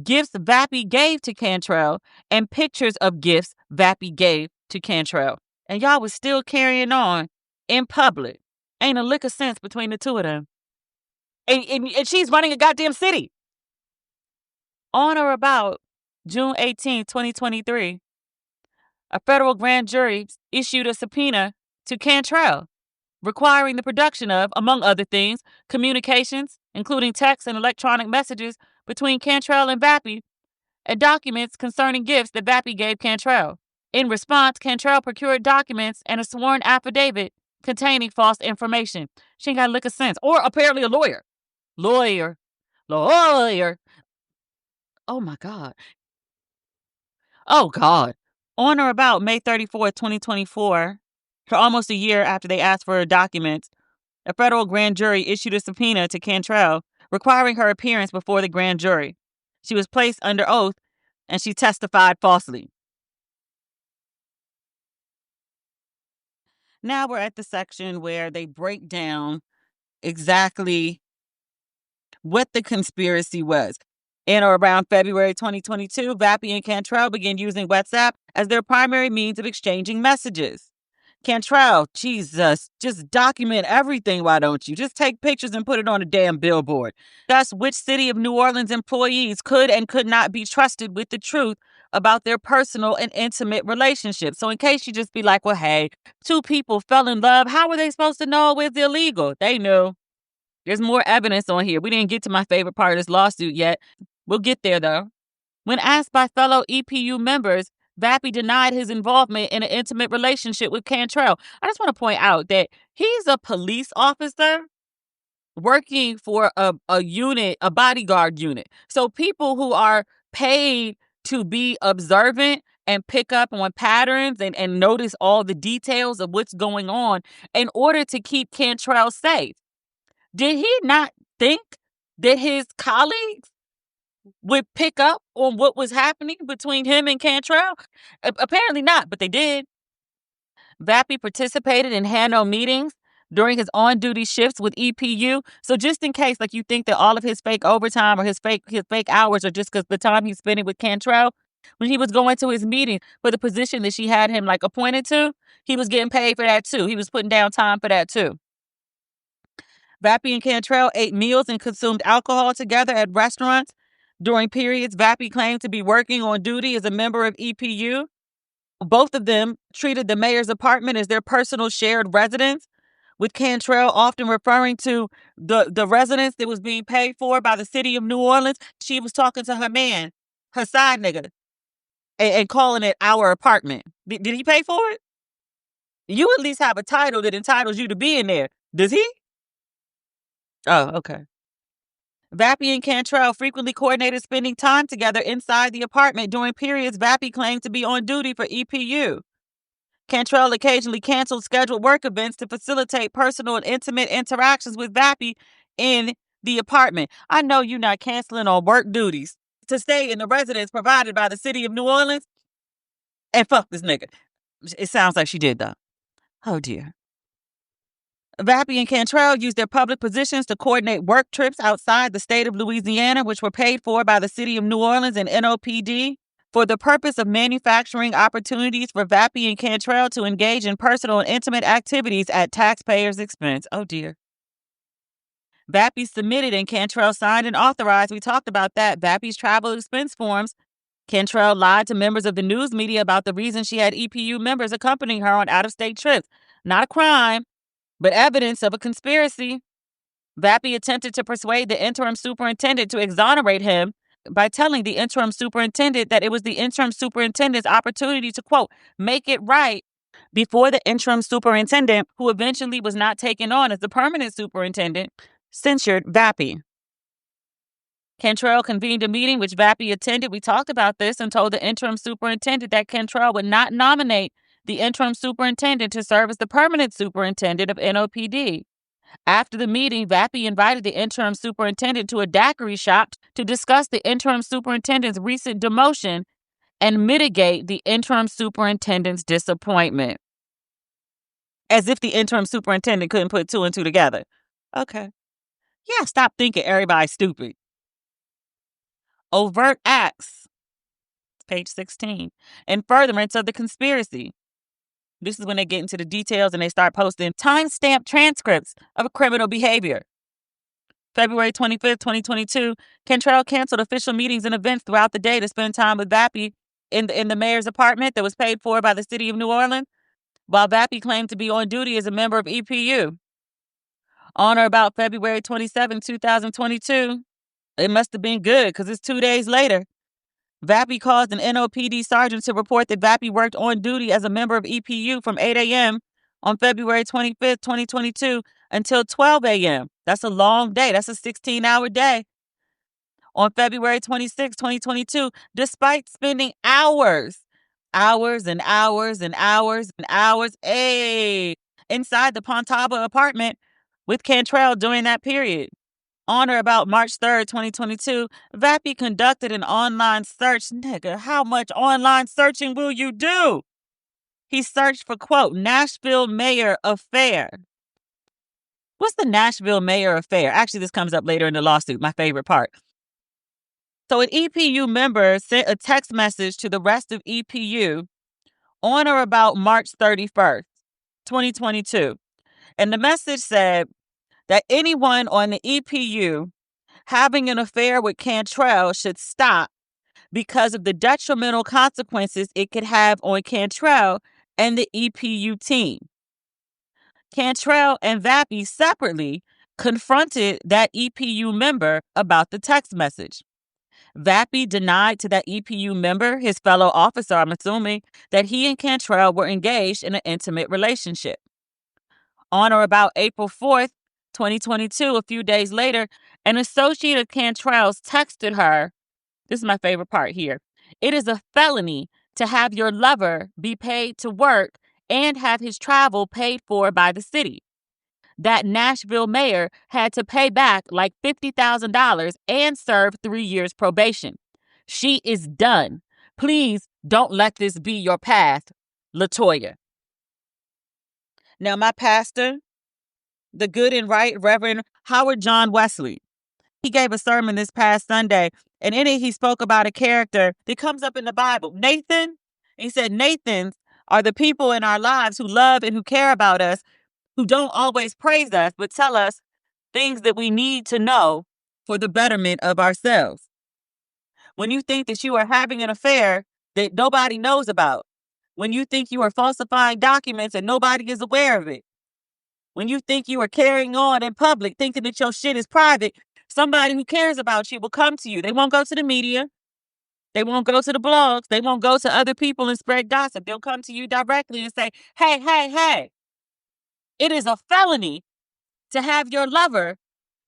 Speaker 4: gifts Vappy gave to Cantrell, and pictures of gifts Vappy gave to Cantrell. And y'all was still carrying on in public. Ain't a lick of sense between the two of them. And she's running a goddamn city. On or about June 18, 2023, a federal grand jury issued a subpoena to Cantrell, requiring the production of, among other things, communications, including text and electronic messages between Cantrell and Vappy, and documents concerning gifts that Vappy gave Cantrell. In response, Cantrell procured documents and a sworn affidavit containing false information. She ain't got a lick of sense. Or apparently a lawyer. Lawyer. Oh, my God. Oh, God. On or about May 34th, 2024, for almost a year after they asked for her documents, a federal grand jury issued a subpoena to Cantrell, requiring her appearance before the grand jury. She was placed under oath, and she testified falsely. Now we're at the section where they break down exactly what the conspiracy was. In or around February 2022, Vappy and Cantrell began using WhatsApp as their primary means of exchanging messages. Cantrell, Jesus, just document everything, why don't you? Just take pictures and put it on a damn billboard. Thus, which City of New Orleans employees could and could not be trusted with the truth about their personal and intimate relationships. So in case you just be like, well, hey, two people fell in love, how were they supposed to know it was illegal? They knew. There's more evidence on here. We didn't get to my favorite part of this lawsuit yet. We'll get there, though. When asked by fellow EPU members, Vappy denied his involvement in an intimate relationship with Cantrell. I just want to point out that he's a police officer working for a unit, a bodyguard unit. So people who are paid to be observant and pick up on patterns and notice all the details of what's going on in order to keep Cantrell safe. Did he not think that his colleagues would pick up on what was happening between him and Cantrell? Apparently not, but they did. Vappy participated in Hanno meetings during his on-duty shifts with EPU. So just in case, like, you think that all of his fake overtime or his fake hours are just because the time he's spending with Cantrell, when he was going to his meeting for the position that she had him like appointed to, he was getting paid for that too. He was putting down time for that too. Vappy and Cantrell ate meals and consumed alcohol together at restaurants. During periods Vappy claimed to be working on duty as a member of EPU. Both of them treated the mayor's apartment as their personal shared residence, with Cantrell often referring to the residence that was being paid for by the city of New Orleans. She was talking to her man, her side nigga, and calling it our apartment. Did he pay for it? You at least have a title that entitles you to be in there. Does he? Oh, okay. Vappy and Cantrell frequently coordinated spending time together inside the apartment during periods Vappy claimed to be on duty for EPU. Cantrell occasionally canceled scheduled work events to facilitate personal and intimate interactions with Vappy in the apartment. I know you're not canceling on work duties to stay in the residence provided by the city of New Orleans and fuck this nigga. It sounds like she did, though. Oh, dear. Vappy and Cantrell used their public positions to coordinate work trips outside the state of Louisiana, which were paid for by the city of New Orleans and NOPD, for the purpose of manufacturing opportunities for Vappy and Cantrell to engage in personal and intimate activities at taxpayers' expense. Oh, dear. Vappy submitted and Cantrell signed and authorized, we talked about that, Vappy's travel expense forms. Cantrell lied to members of the news media about the reason she had EPU members accompanying her on out-of-state trips. Not a crime, but evidence of a conspiracy. Vappy attempted to persuade the interim superintendent to exonerate him by telling the interim superintendent that it was the interim superintendent's opportunity to, quote, make it right before the interim superintendent, who eventually was not taken on as the permanent superintendent, censured Vappy. Cantrell convened a meeting which Vappy attended. We talked about this and told the interim superintendent that Cantrell would not nominate the interim superintendent to serve as the permanent superintendent of NOPD. After the meeting, Vappy invited the interim superintendent to a daiquiri shop to discuss the interim superintendent's recent demotion and mitigate the interim superintendent's disappointment. As if the interim superintendent couldn't put two and two together. Okay. Yeah, stop thinking everybody's stupid. Overt acts, page 16, in furtherance of the conspiracy. This is when they get into the details and they start posting timestamp transcripts of criminal behavior. February 25th, 2022, Cantrell canceled official meetings and events throughout the day to spend time with Vappy in the mayor's apartment that was paid for by the city of New Orleans, while Vappy claimed to be on duty as a member of EPU. On or about February 27, 2022, it must have been good because it's 2 days later. Vappy caused an NOPD sergeant to report that Vappy worked on duty as a member of EPU from 8 a.m. on February 25th, 2022 until 12 a.m. That's a long day. That's a 16-hour day. On February 26, 2022, despite spending hours and hours inside the Pontaba apartment with Cantrell during that period. On or about March 3rd, 2022, Vappy conducted an online search. Nigga, how much online searching will you do? He searched for, quote, Nashville mayor affair. What's the Nashville mayor affair? Actually, this comes up later in the lawsuit, my favorite part. So an EPU member sent a text message to the rest of EPU on or about March 31st, 2022. And the message said that anyone on the EPU having an affair with Cantrell should stop because of the detrimental consequences it could have on Cantrell and the EPU team. Cantrell and Vappy separately confronted that EPU member about the text message. Vappy denied to that EPU member, his fellow officer, I'm assuming, that he and Cantrell were engaged in an intimate relationship. On or about April 4th, 2022, a few days later, an associate of Cantrell's texted her, this is my favorite part here, it is a felony to have your lover be paid to work and have his travel paid for by the city. That Nashville mayor had to pay back like $50,000 and serve 3 years probation. She is done. Please don't let this be your path, LaToya. Now, my pastor, the good and right Reverend Howard John Wesley, he gave a sermon this past Sunday, and in it he spoke about a character that comes up in the Bible, Nathan. He said, Nathans are the people in our lives who love and who care about us, who don't always praise us, but tell us things that we need to know for the betterment of ourselves. When you think that you are having an affair that nobody knows about, when you think you are falsifying documents and nobody is aware of it, when you think you are carrying on in public, thinking that your shit is private, somebody who cares about you will come to you. They won't go to the media. They won't go to the blogs. They won't go to other people and spread gossip. They'll come to you directly and say, hey. It is a felony to have your lover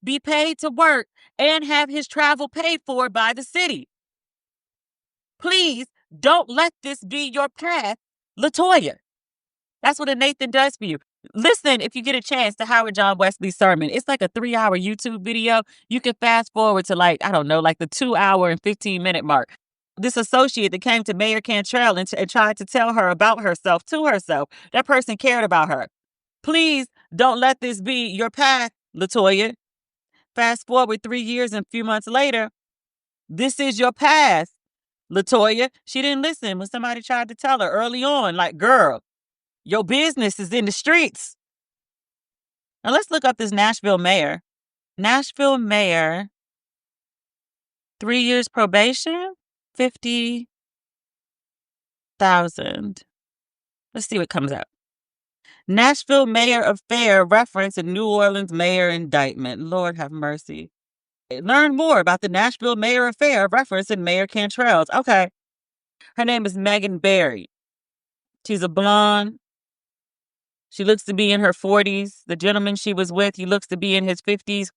Speaker 4: be paid to work and have his travel paid for by the city. Please don't let this be your path, LaToya. That's what a Nathan does for you. Listen, if you get a chance, to Howard John Wesley's sermon. It's like a 3-hour YouTube video. You can fast forward to like the 2 hour and 15-minute mark. This associate that came to Mayor Cantrell and tried to tell her about herself to herself. That person cared about her. Please don't let this be your path, LaToya. Fast forward 3 years and a few months later, this is your path, LaToya. She didn't listen when somebody tried to tell her early on, like, girl, your business is in the streets. Now let's look up this Nashville mayor. Nashville mayor, 3 years probation, 50,000. Let's see what comes up. Nashville mayor affair reference in New Orleans mayor indictment. Lord have mercy. Learn more about the Nashville mayor affair referenced in Mayor Cantrell's. Okay. Her name is Megan Barry. She's a blonde. She looks to be in her 40s. The gentleman she was with, he looks to be in his 50s.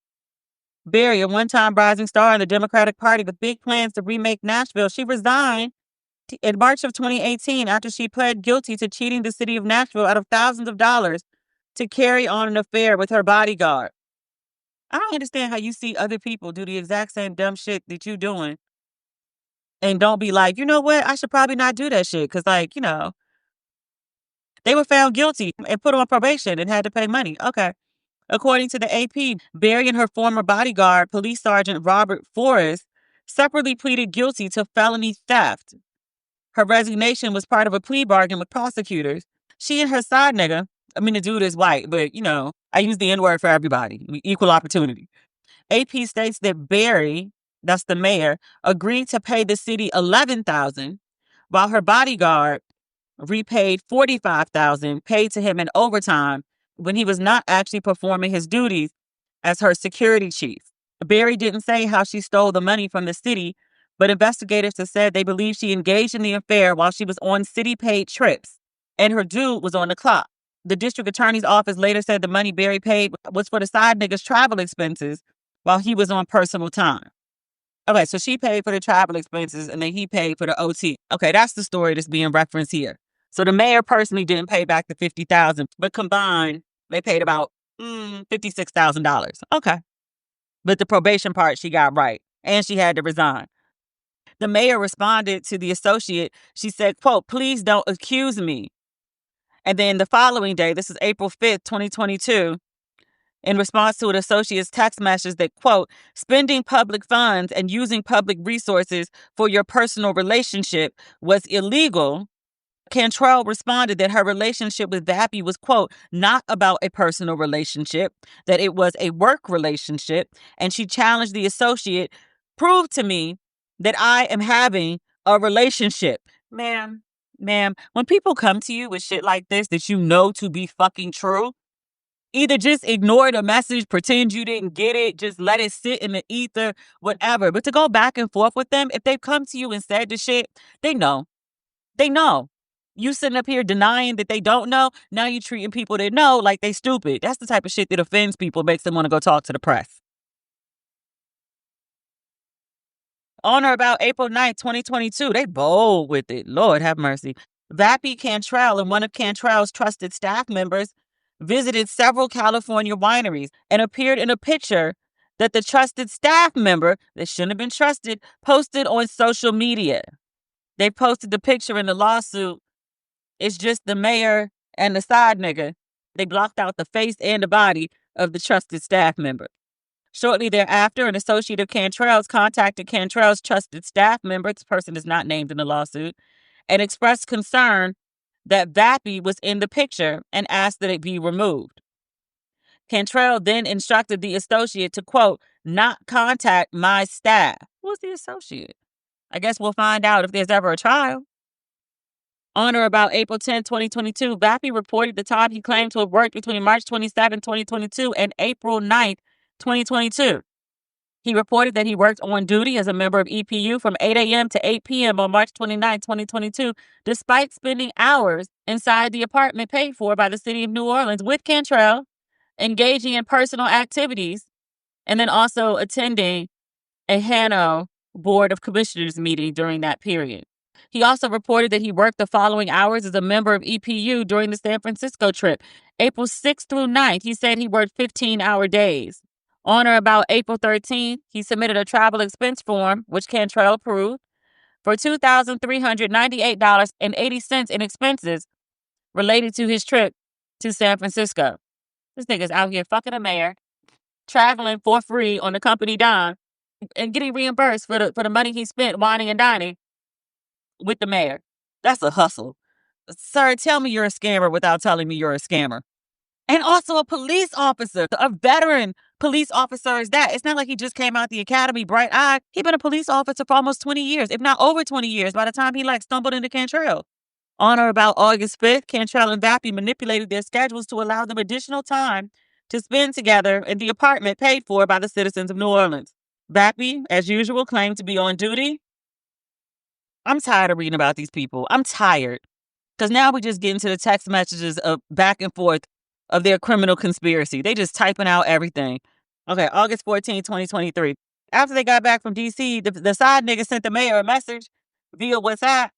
Speaker 4: Barry, a one-time rising star in the Democratic Party with big plans to remake Nashville, she resigned in March of 2018 after she pled guilty to cheating the city of Nashville out of thousands of dollars to carry on an affair with her bodyguard. I don't understand how you see other people do the exact same dumb shit that you doing and don't be like, you know what, I should probably not do that shit because, like, they were found guilty and put on probation and had to pay money. Okay. According to the AP, Barry and her former bodyguard, Police Sergeant Robert Forrest, separately pleaded guilty to felony theft. Her resignation was part of a plea bargain with prosecutors. She and her side nigga, the dude is white, but, I use the N-word for everybody, equal opportunity. AP states that Barry, that's the mayor, agreed to pay the city $11,000, while her bodyguard repaid $45,000 paid to him in overtime when he was not actually performing his duties as her security chief. Barry didn't say how she stole the money from the city, but investigators have said they believe she engaged in the affair while she was on city-paid trips, and her dude was on the clock. The district attorney's office later said the money Barry paid was for the side nigga's travel expenses while he was on personal time. Okay, so she paid for the travel expenses and then he paid for the OT. Okay, that's the story that's being referenced here. So the mayor personally didn't pay back the $50,000, but combined, they paid about $56,000. Okay. But the probation part she got right, and she had to resign. The mayor responded to the associate. She said, quote, "Please don't accuse me." And then the following day, this is April 5th, 2022, in response to an associate's text message that, quote, "Spending public funds and using public resources for your personal relationship was illegal," Cantrell responded that her relationship with Vappy was, quote, "not about a personal relationship, that it was a work relationship." And she challenged the associate, "Prove to me that I am having a relationship." Ma'am, when people come to you with shit like this that you know to be fucking true, either just ignore the message, pretend you didn't get it, just let it sit in the ether, whatever. But to go back and forth with them, if they've come to you and said the shit, they know. They know. You sitting up here denying that they don't know. Now you treating people that know like they stupid. That's the type of shit that offends people, makes them want to go talk to the press. On or about April 9th, 2022, they bold with it. Lord have mercy. Vappy Cantrell and one of Cantrell's trusted staff members visited several California wineries and appeared in a picture that the trusted staff member, that shouldn't have been trusted, posted on social media. They posted the picture in the lawsuit. It's just the mayor and the side nigga. They blocked out the face and the body of the trusted staff member. Shortly thereafter, an associate of Cantrell's contacted Cantrell's trusted staff member, this person is not named in the lawsuit, and expressed concern that Vappy was in the picture and asked that it be removed. Cantrell then instructed the associate to, quote, "not contact my staff." Who's the associate? I guess we'll find out if there's ever a trial. On or about April 10, 2022, Vappy reported the time he claimed to have worked between March 27, 2022 and April 9, 2022. He reported that he worked on duty as a member of EPU from 8 a.m. to 8 p.m. on March 29, 2022, despite spending hours inside the apartment paid for by the city of New Orleans with Cantrell, engaging in personal activities, and then also attending a Hano Board of Commissioners meeting during that period. He also reported that he worked the following hours as a member of EPU during the San Francisco trip. April 6th through 9th, he said he worked 15-hour days. On or about April 13th, he submitted a travel expense form, which Cantrell approved, for $2,398.80 in expenses related to his trip to San Francisco. This nigga's out here fucking a mayor, traveling for free on the company dime, and getting reimbursed for the money he spent whining and dining with the mayor. That's a hustle. Sir, tell me you're a scammer without telling me you're a scammer. And also a police officer, a veteran police officer is that. It's not like he just came out the academy bright-eyed. He's been a police officer for almost 20 years, if not over 20 years, by the time he stumbled into Cantrell. On or about August 5th, Cantrell and Vappy manipulated their schedules to allow them additional time to spend together in the apartment paid for by the citizens of New Orleans. Vappy, as usual, claimed to be on duty. I'm tired of reading about these people. I'm tired. Because now we just get into the text messages of back and forth of their criminal conspiracy. They just typing out everything. Okay, August 14, 2023. After they got back from D.C., the side nigga sent the mayor a message via WhatsApp.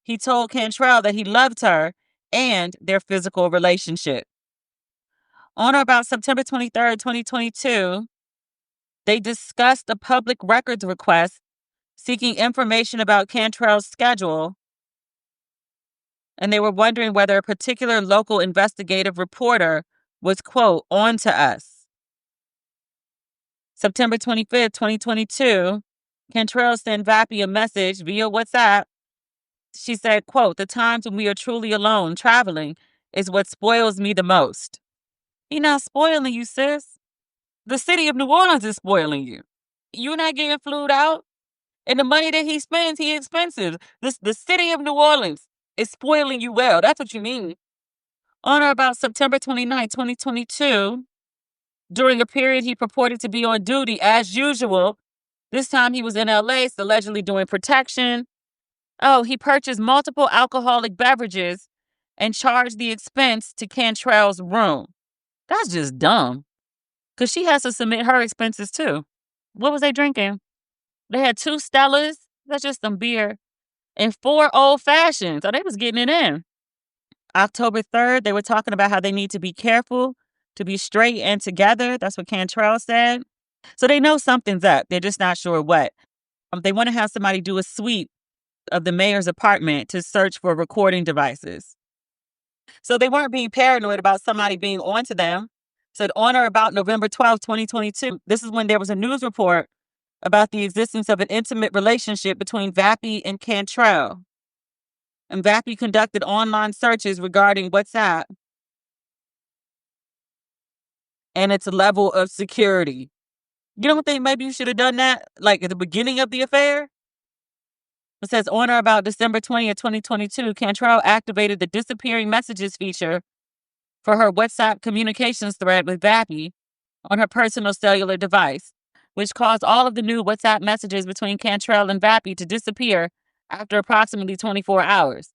Speaker 4: He told Cantrell that he loved her and their physical relationship. On or about September 23rd, 2022, they discussed a public records request seeking information about Cantrell's schedule, and they were wondering whether a particular local investigative reporter was, quote, on to us. September 25th, 2022, Cantrell sent Vappy a message via WhatsApp. She said, quote, the times when we are truly alone, traveling, is what spoils me the most. He not spoiling you, sis. The city of New Orleans is spoiling you. You're not getting flued out. And the money that he spends, he expensive. The city of New Orleans is spoiling you well. That's what you mean. On or about September 29, 2022, during a period he purported to be on duty as usual, this time he was in LA, allegedly doing protection. Oh, he purchased multiple alcoholic beverages and charged the expense to Cantrell's room. That's just dumb. Because she has to submit her expenses too. What was they drinking? They had 2 Stellas, that's just some beer, and 4 old fashions. So they was getting it in. October 3rd, they were talking about how they need to be careful, to be straight and together. That's what Cantrell said. So they know something's up. They're just not sure what. They want to have somebody do a sweep of the mayor's apartment to search for recording devices. So they weren't being paranoid about somebody being onto them. So on or about November 12th, 2022, this is when there was a news report about the existence of an intimate relationship between Vappy and Cantrell. And Vappy conducted online searches regarding WhatsApp and its level of security. You don't think maybe you should have done that, like at the beginning of the affair? It says, on or about December 20th, 2022, Cantrell activated the disappearing messages feature for her WhatsApp communications thread with Vappy on her personal cellular device, which caused all of the new WhatsApp messages between Cantrell and Vappy to disappear after approximately 24 hours.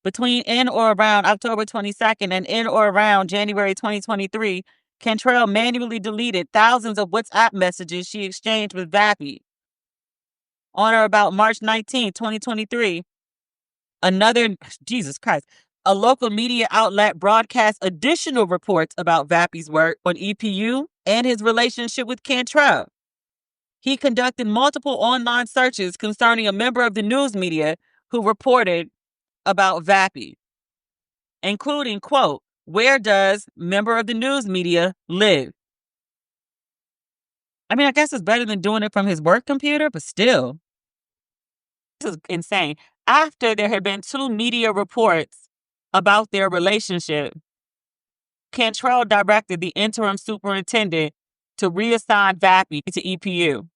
Speaker 4: Between in or around October 22nd and in or around January 2023, Cantrell manually deleted thousands of WhatsApp messages she exchanged with Vappy. On or about March 19, 2023, a local media outlet broadcast additional reports about Vappy's work on EPU and his relationship with Cantrell. He conducted multiple online searches concerning a member of the news media who reported about Vappy, including, quote, where does member of the news media live? I mean, I guess it's better than doing it from his work computer, but still. This is insane. After there had been 2 media reports about their relationship, Cantrell directed the interim superintendent to reassign Vappy to EPU.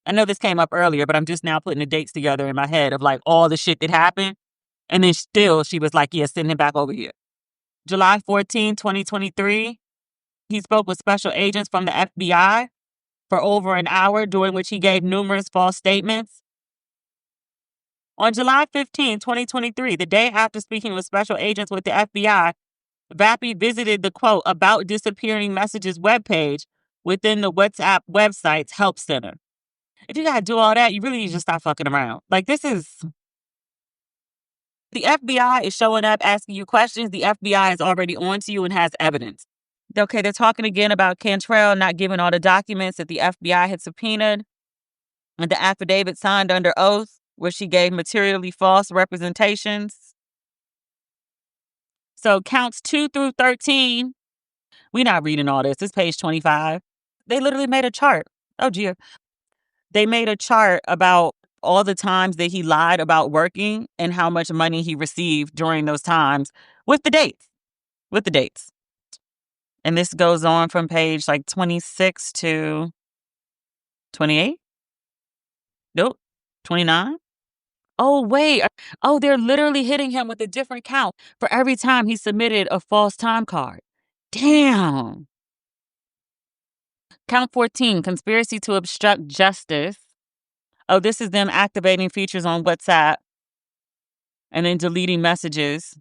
Speaker 4: I know this came up earlier, but I'm just now putting the dates together in my head of like all the shit that happened. And then still she was like, yeah, send him back over here. July 14, 2023, he spoke with special agents from the FBI for over an hour, during which he gave numerous false statements. On July 15, 2023, the day after speaking with special agents with the FBI, Vappy visited the, quote, about disappearing messages webpage within the WhatsApp website's help center. If you gotta do all that, you really need to stop fucking around. Like, this is... The FBI is showing up, asking you questions. The FBI is already on to you and has evidence. Okay, they're talking again about Cantrell not giving all the documents that the FBI had subpoenaed and the affidavit signed under oath where she gave materially false representations. So counts 2 through 13, we're not reading all this. It's page 25. They literally made a chart. Oh, dear. They made a chart about all the times that he lied about working and how much money he received during those times with the dates. And this goes on from page like 26 to 28? Nope. 29? Oh, wait. Oh, they're literally hitting him with a different count for every time he submitted a false time card. Damn. Count 14, conspiracy to obstruct justice. Oh, this is them activating features on WhatsApp and then deleting messages.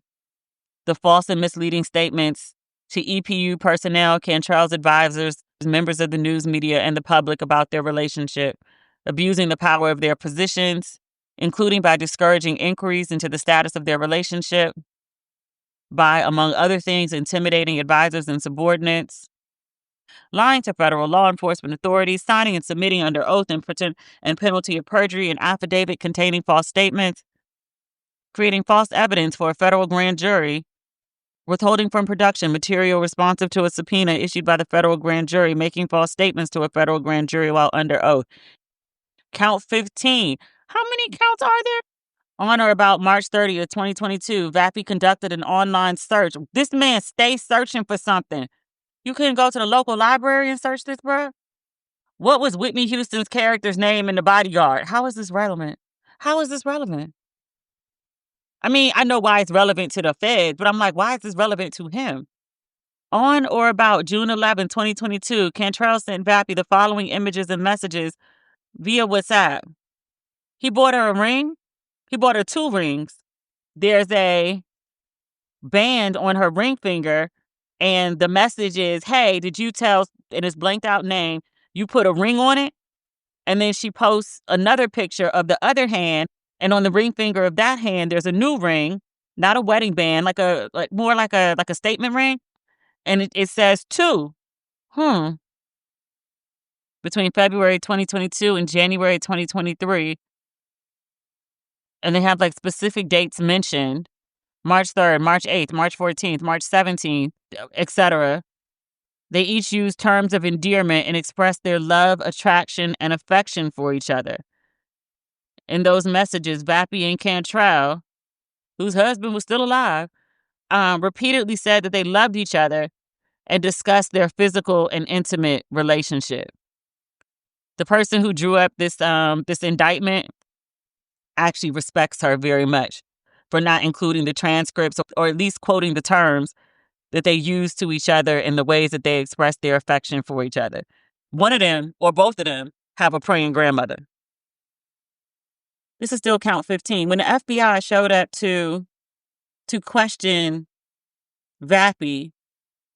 Speaker 4: The false and misleading statements to EPU personnel, Cantrell's advisors, members of the news media, and the public about their relationship, abusing the power of their positions, including by discouraging inquiries into the status of their relationship, by, among other things, intimidating advisors and subordinates, lying to federal law enforcement authorities, signing and submitting under oath and penalty of perjury an affidavit containing false statements, creating false evidence for a federal grand jury, withholding from production material responsive to a subpoena issued by the federal grand jury, making false statements to a federal grand jury while under oath. Count 15. How many counts are there? On or about March 30th, 2022, VAPI conducted an online search. This man stays searching for something. You couldn't go to the local library and search this, bruh? What was Whitney Houston's character's name in The Bodyguard? How is this relevant? How is this relevant? I mean, I know why it's relevant to the Fed, but I'm like, why is this relevant to him? On or about June 11, 2022, Cantrell sent VAPI the following images and messages via WhatsApp. He bought her a ring. He bought her 2 rings. There's a band on her ring finger, and the message is, hey, did you tell, in his blanked out name, you put a ring on it? And then she posts another picture of the other hand, and on the ring finger of that hand, there's a new ring, not a wedding band, more like a statement ring. And it says 2. Between February 2022 and January 2023. And they have like specific dates mentioned. March 3rd, March 8th, March 14th, March 17th, etc. They each use terms of endearment and express their love, attraction, and affection for each other. In those messages, VAPI and Cantrell, whose husband was still alive, repeatedly said that they loved each other and discussed their physical and intimate relationship. The person who drew up this indictment actually respects her very much for not including the transcripts or at least quoting the terms that they use to each other and the ways that they express their affection for each other. One of them or both of them have a praying grandmother. This is still count 15. When the FBI showed up to question VAPI,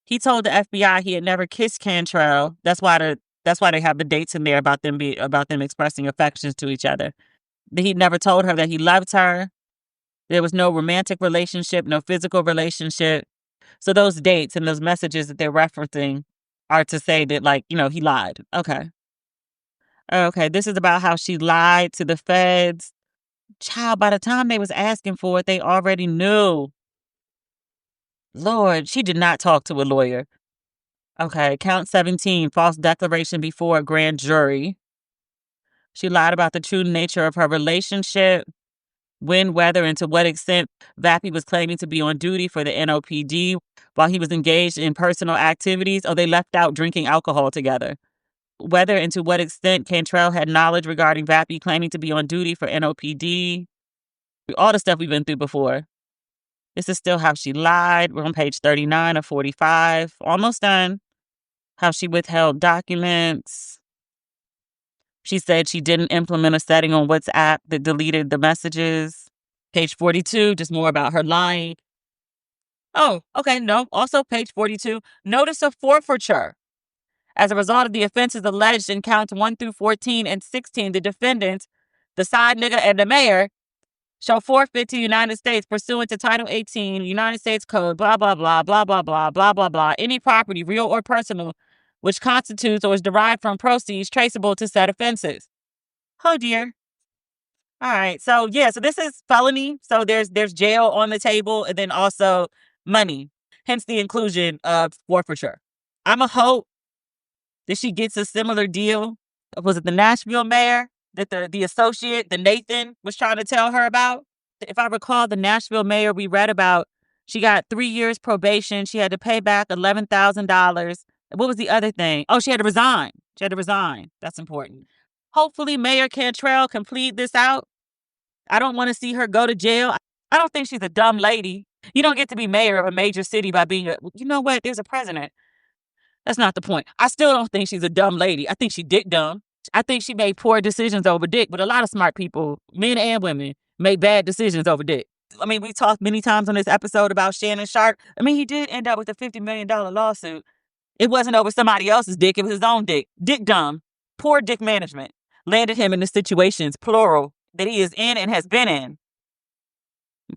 Speaker 4: he told the FBI he had never kissed Cantrell. That's why they have the dates in there about them expressing affections to each other. He'd never told her that he loved her. There was no romantic relationship, no physical relationship. So those dates and those messages that they're referencing are to say that, he lied. Okay. This is about how she lied to the feds. Child, by the time they was asking for it, they already knew. Lord, she did not talk to a lawyer. Okay, count 17, false declaration before a grand jury. She lied about the true nature of her relationship, when, whether, and to what extent VAPI was claiming to be on duty for the NOPD while he was engaged in personal activities. They left out drinking alcohol together. Whether and to what extent Cantrell had knowledge regarding VAPI claiming to be on duty for NOPD. All the stuff we've been through before. This is still how she lied. We're on page 39 of 45. Almost done. How she withheld documents. She said she didn't implement a setting on WhatsApp that deleted the messages. Page 42, just more about her lying. Oh, okay, no. Also, page 42, notice of forfeiture. As a result of the offenses alleged in counts 1 through 14 and 16, the defendants, the side nigga and the mayor, shall forfeit to the United States pursuant to Title 18, United States Code, blah, blah, blah, blah, blah, blah, blah, blah, blah, any property, real or personal, which constitutes or is derived from proceeds traceable to said offenses. Oh, dear. All right. So this is felony. So there's jail on the table and then also money, hence the inclusion of forfeiture. I'm a hope that she gets a similar deal. Was it the Nashville mayor that the associate, the Nathan, was trying to tell her about? If I recall, the Nashville mayor we read about, she got 3 years probation. She had to pay back $11,000. What was the other thing? Oh, she had to resign. That's important. Hopefully, Mayor Cantrell can plead this out. I don't want to see her go to jail. I don't think she's a dumb lady. You don't get to be mayor of a major city by being you know what? There's a president. That's not the point. I still don't think she's a dumb lady. I think she dick dumb. I think she made poor decisions over dick, but a lot of smart people, men and women, make bad decisions over dick. I mean, we talked many times on this episode about Shannon Sharp. I mean, he did end up with a $50 million lawsuit. It wasn't over somebody else's dick. It was his own dick. Dick dumb. Poor dick management landed him in the situations, plural, that he is in and has been in.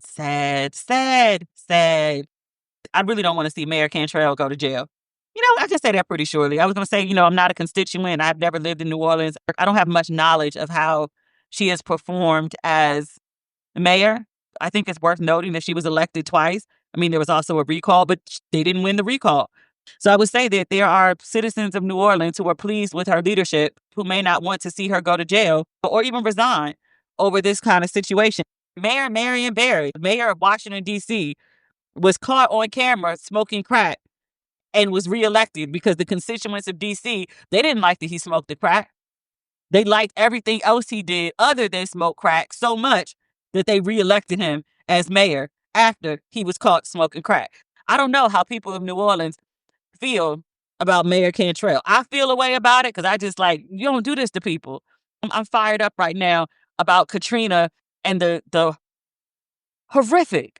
Speaker 4: Sad, sad, sad. I really don't want to see Mayor Cantrell go to jail. I can say that pretty surely. I was going to say, I'm not a constituent. I've never lived in New Orleans. I don't have much knowledge of how she has performed as mayor. I think it's worth noting that she was elected twice. I mean, there was also a recall, but they didn't win the recall. So I would say that there are citizens of New Orleans who are pleased with her leadership, who may not want to see her go to jail or even resign over this kind of situation. Mayor Marion Barry, mayor of Washington, D.C., was caught on camera smoking crack and was reelected because the constituents of D.C., they didn't like that he smoked the crack. They liked everything else he did other than smoke crack so much that they reelected him as mayor after he was caught smoking crack. I don't know how people of New Orleans feel about Mayor Cantrell. I feel a way about it because I just you don't do this to people. I'm fired up right now about Katrina and the horrific,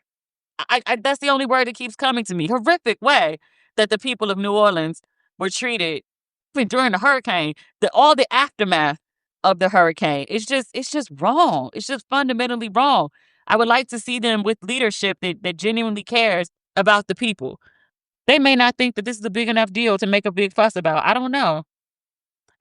Speaker 4: that's the only word that keeps coming to me, horrific way that the people of New Orleans were treated during the hurricane, all the aftermath of the hurricane. It's just wrong. It's just fundamentally wrong. I would like to see them with leadership that genuinely cares about the people. They may not think that this is a big enough deal to make a big fuss about. I don't know.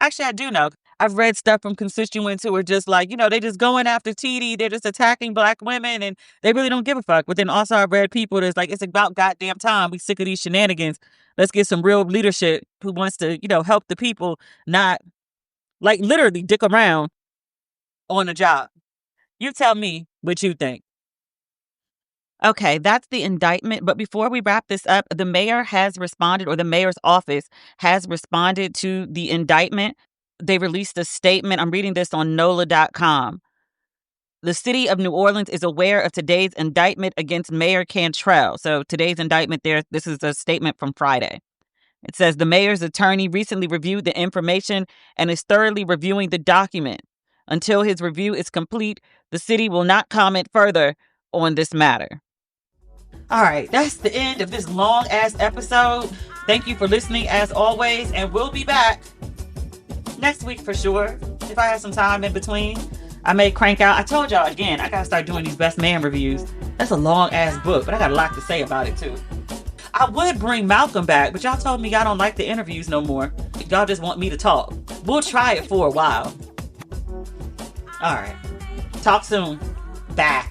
Speaker 4: Actually, I do know. I've read stuff from constituents who are just they just going after TD. They're just attacking Black women and they really don't give a fuck. But then also I've read people that's it's about goddamn time. We sick of these shenanigans. Let's get some real leadership who wants to, help the people, not literally dick around on the job. You tell me what you think. Okay, that's the indictment. But before we wrap this up, the mayor has responded, or the mayor's office has responded to the indictment. They released a statement. I'm reading this on NOLA.com. The city of New Orleans is aware of today's indictment against Mayor Cantrell. So today's indictment this is a statement from Friday. It says the mayor's attorney recently reviewed the information and is thoroughly reviewing the document. Until his review is complete, the city will not comment further on this matter. All right, that's the end of this long-ass episode. Thank you for listening as always, and we'll be back next week for sure. If I have some time in between, I may crank out. I told y'all again, I gotta start doing these Best Man reviews. That's a long-ass book, but I got a lot to say about it too. I would bring Malcolm back, but y'all told me y'all don't like the interviews no more. Y'all just want me to talk. We'll try it for a while. All right. Talk soon. Bye.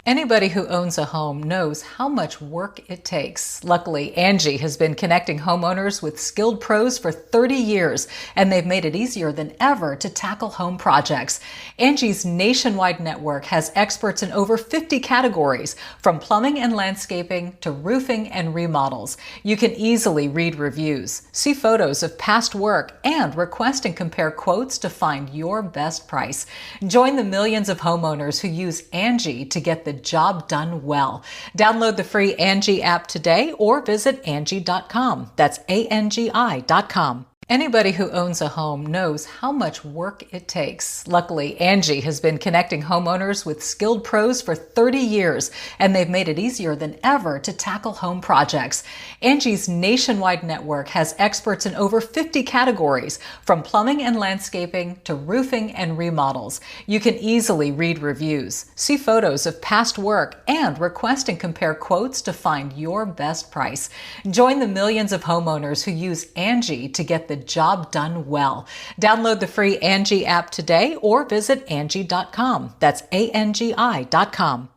Speaker 1: Anybody who owns a home knows how much work it takes. Luckily, Angie has been connecting homeowners with skilled pros for 30 years, and they've made it easier than ever to tackle home projects. Angie's nationwide network has experts in over 50 categories, from plumbing and landscaping to roofing and remodels. You can easily read reviews, see photos of past work, and request and compare quotes to find your best price. Join the millions of homeowners who use Angie to get the job done well. Download the free Angie app today or visit Angie.com. That's ANGI.com. Anybody who owns a home knows how much work it takes. Luckily, Angie has been connecting homeowners with skilled pros for 30 years, and they've made it easier than ever to tackle home projects. Angie's nationwide network has experts in over 50 categories, from plumbing and landscaping to roofing and remodels. You can easily read reviews, see photos of past work, and request and compare quotes to find your best price. Join the millions of homeowners who use Angie to get the job done well. Download the free Angie app today or visit Angie.com. That's ANGI.com.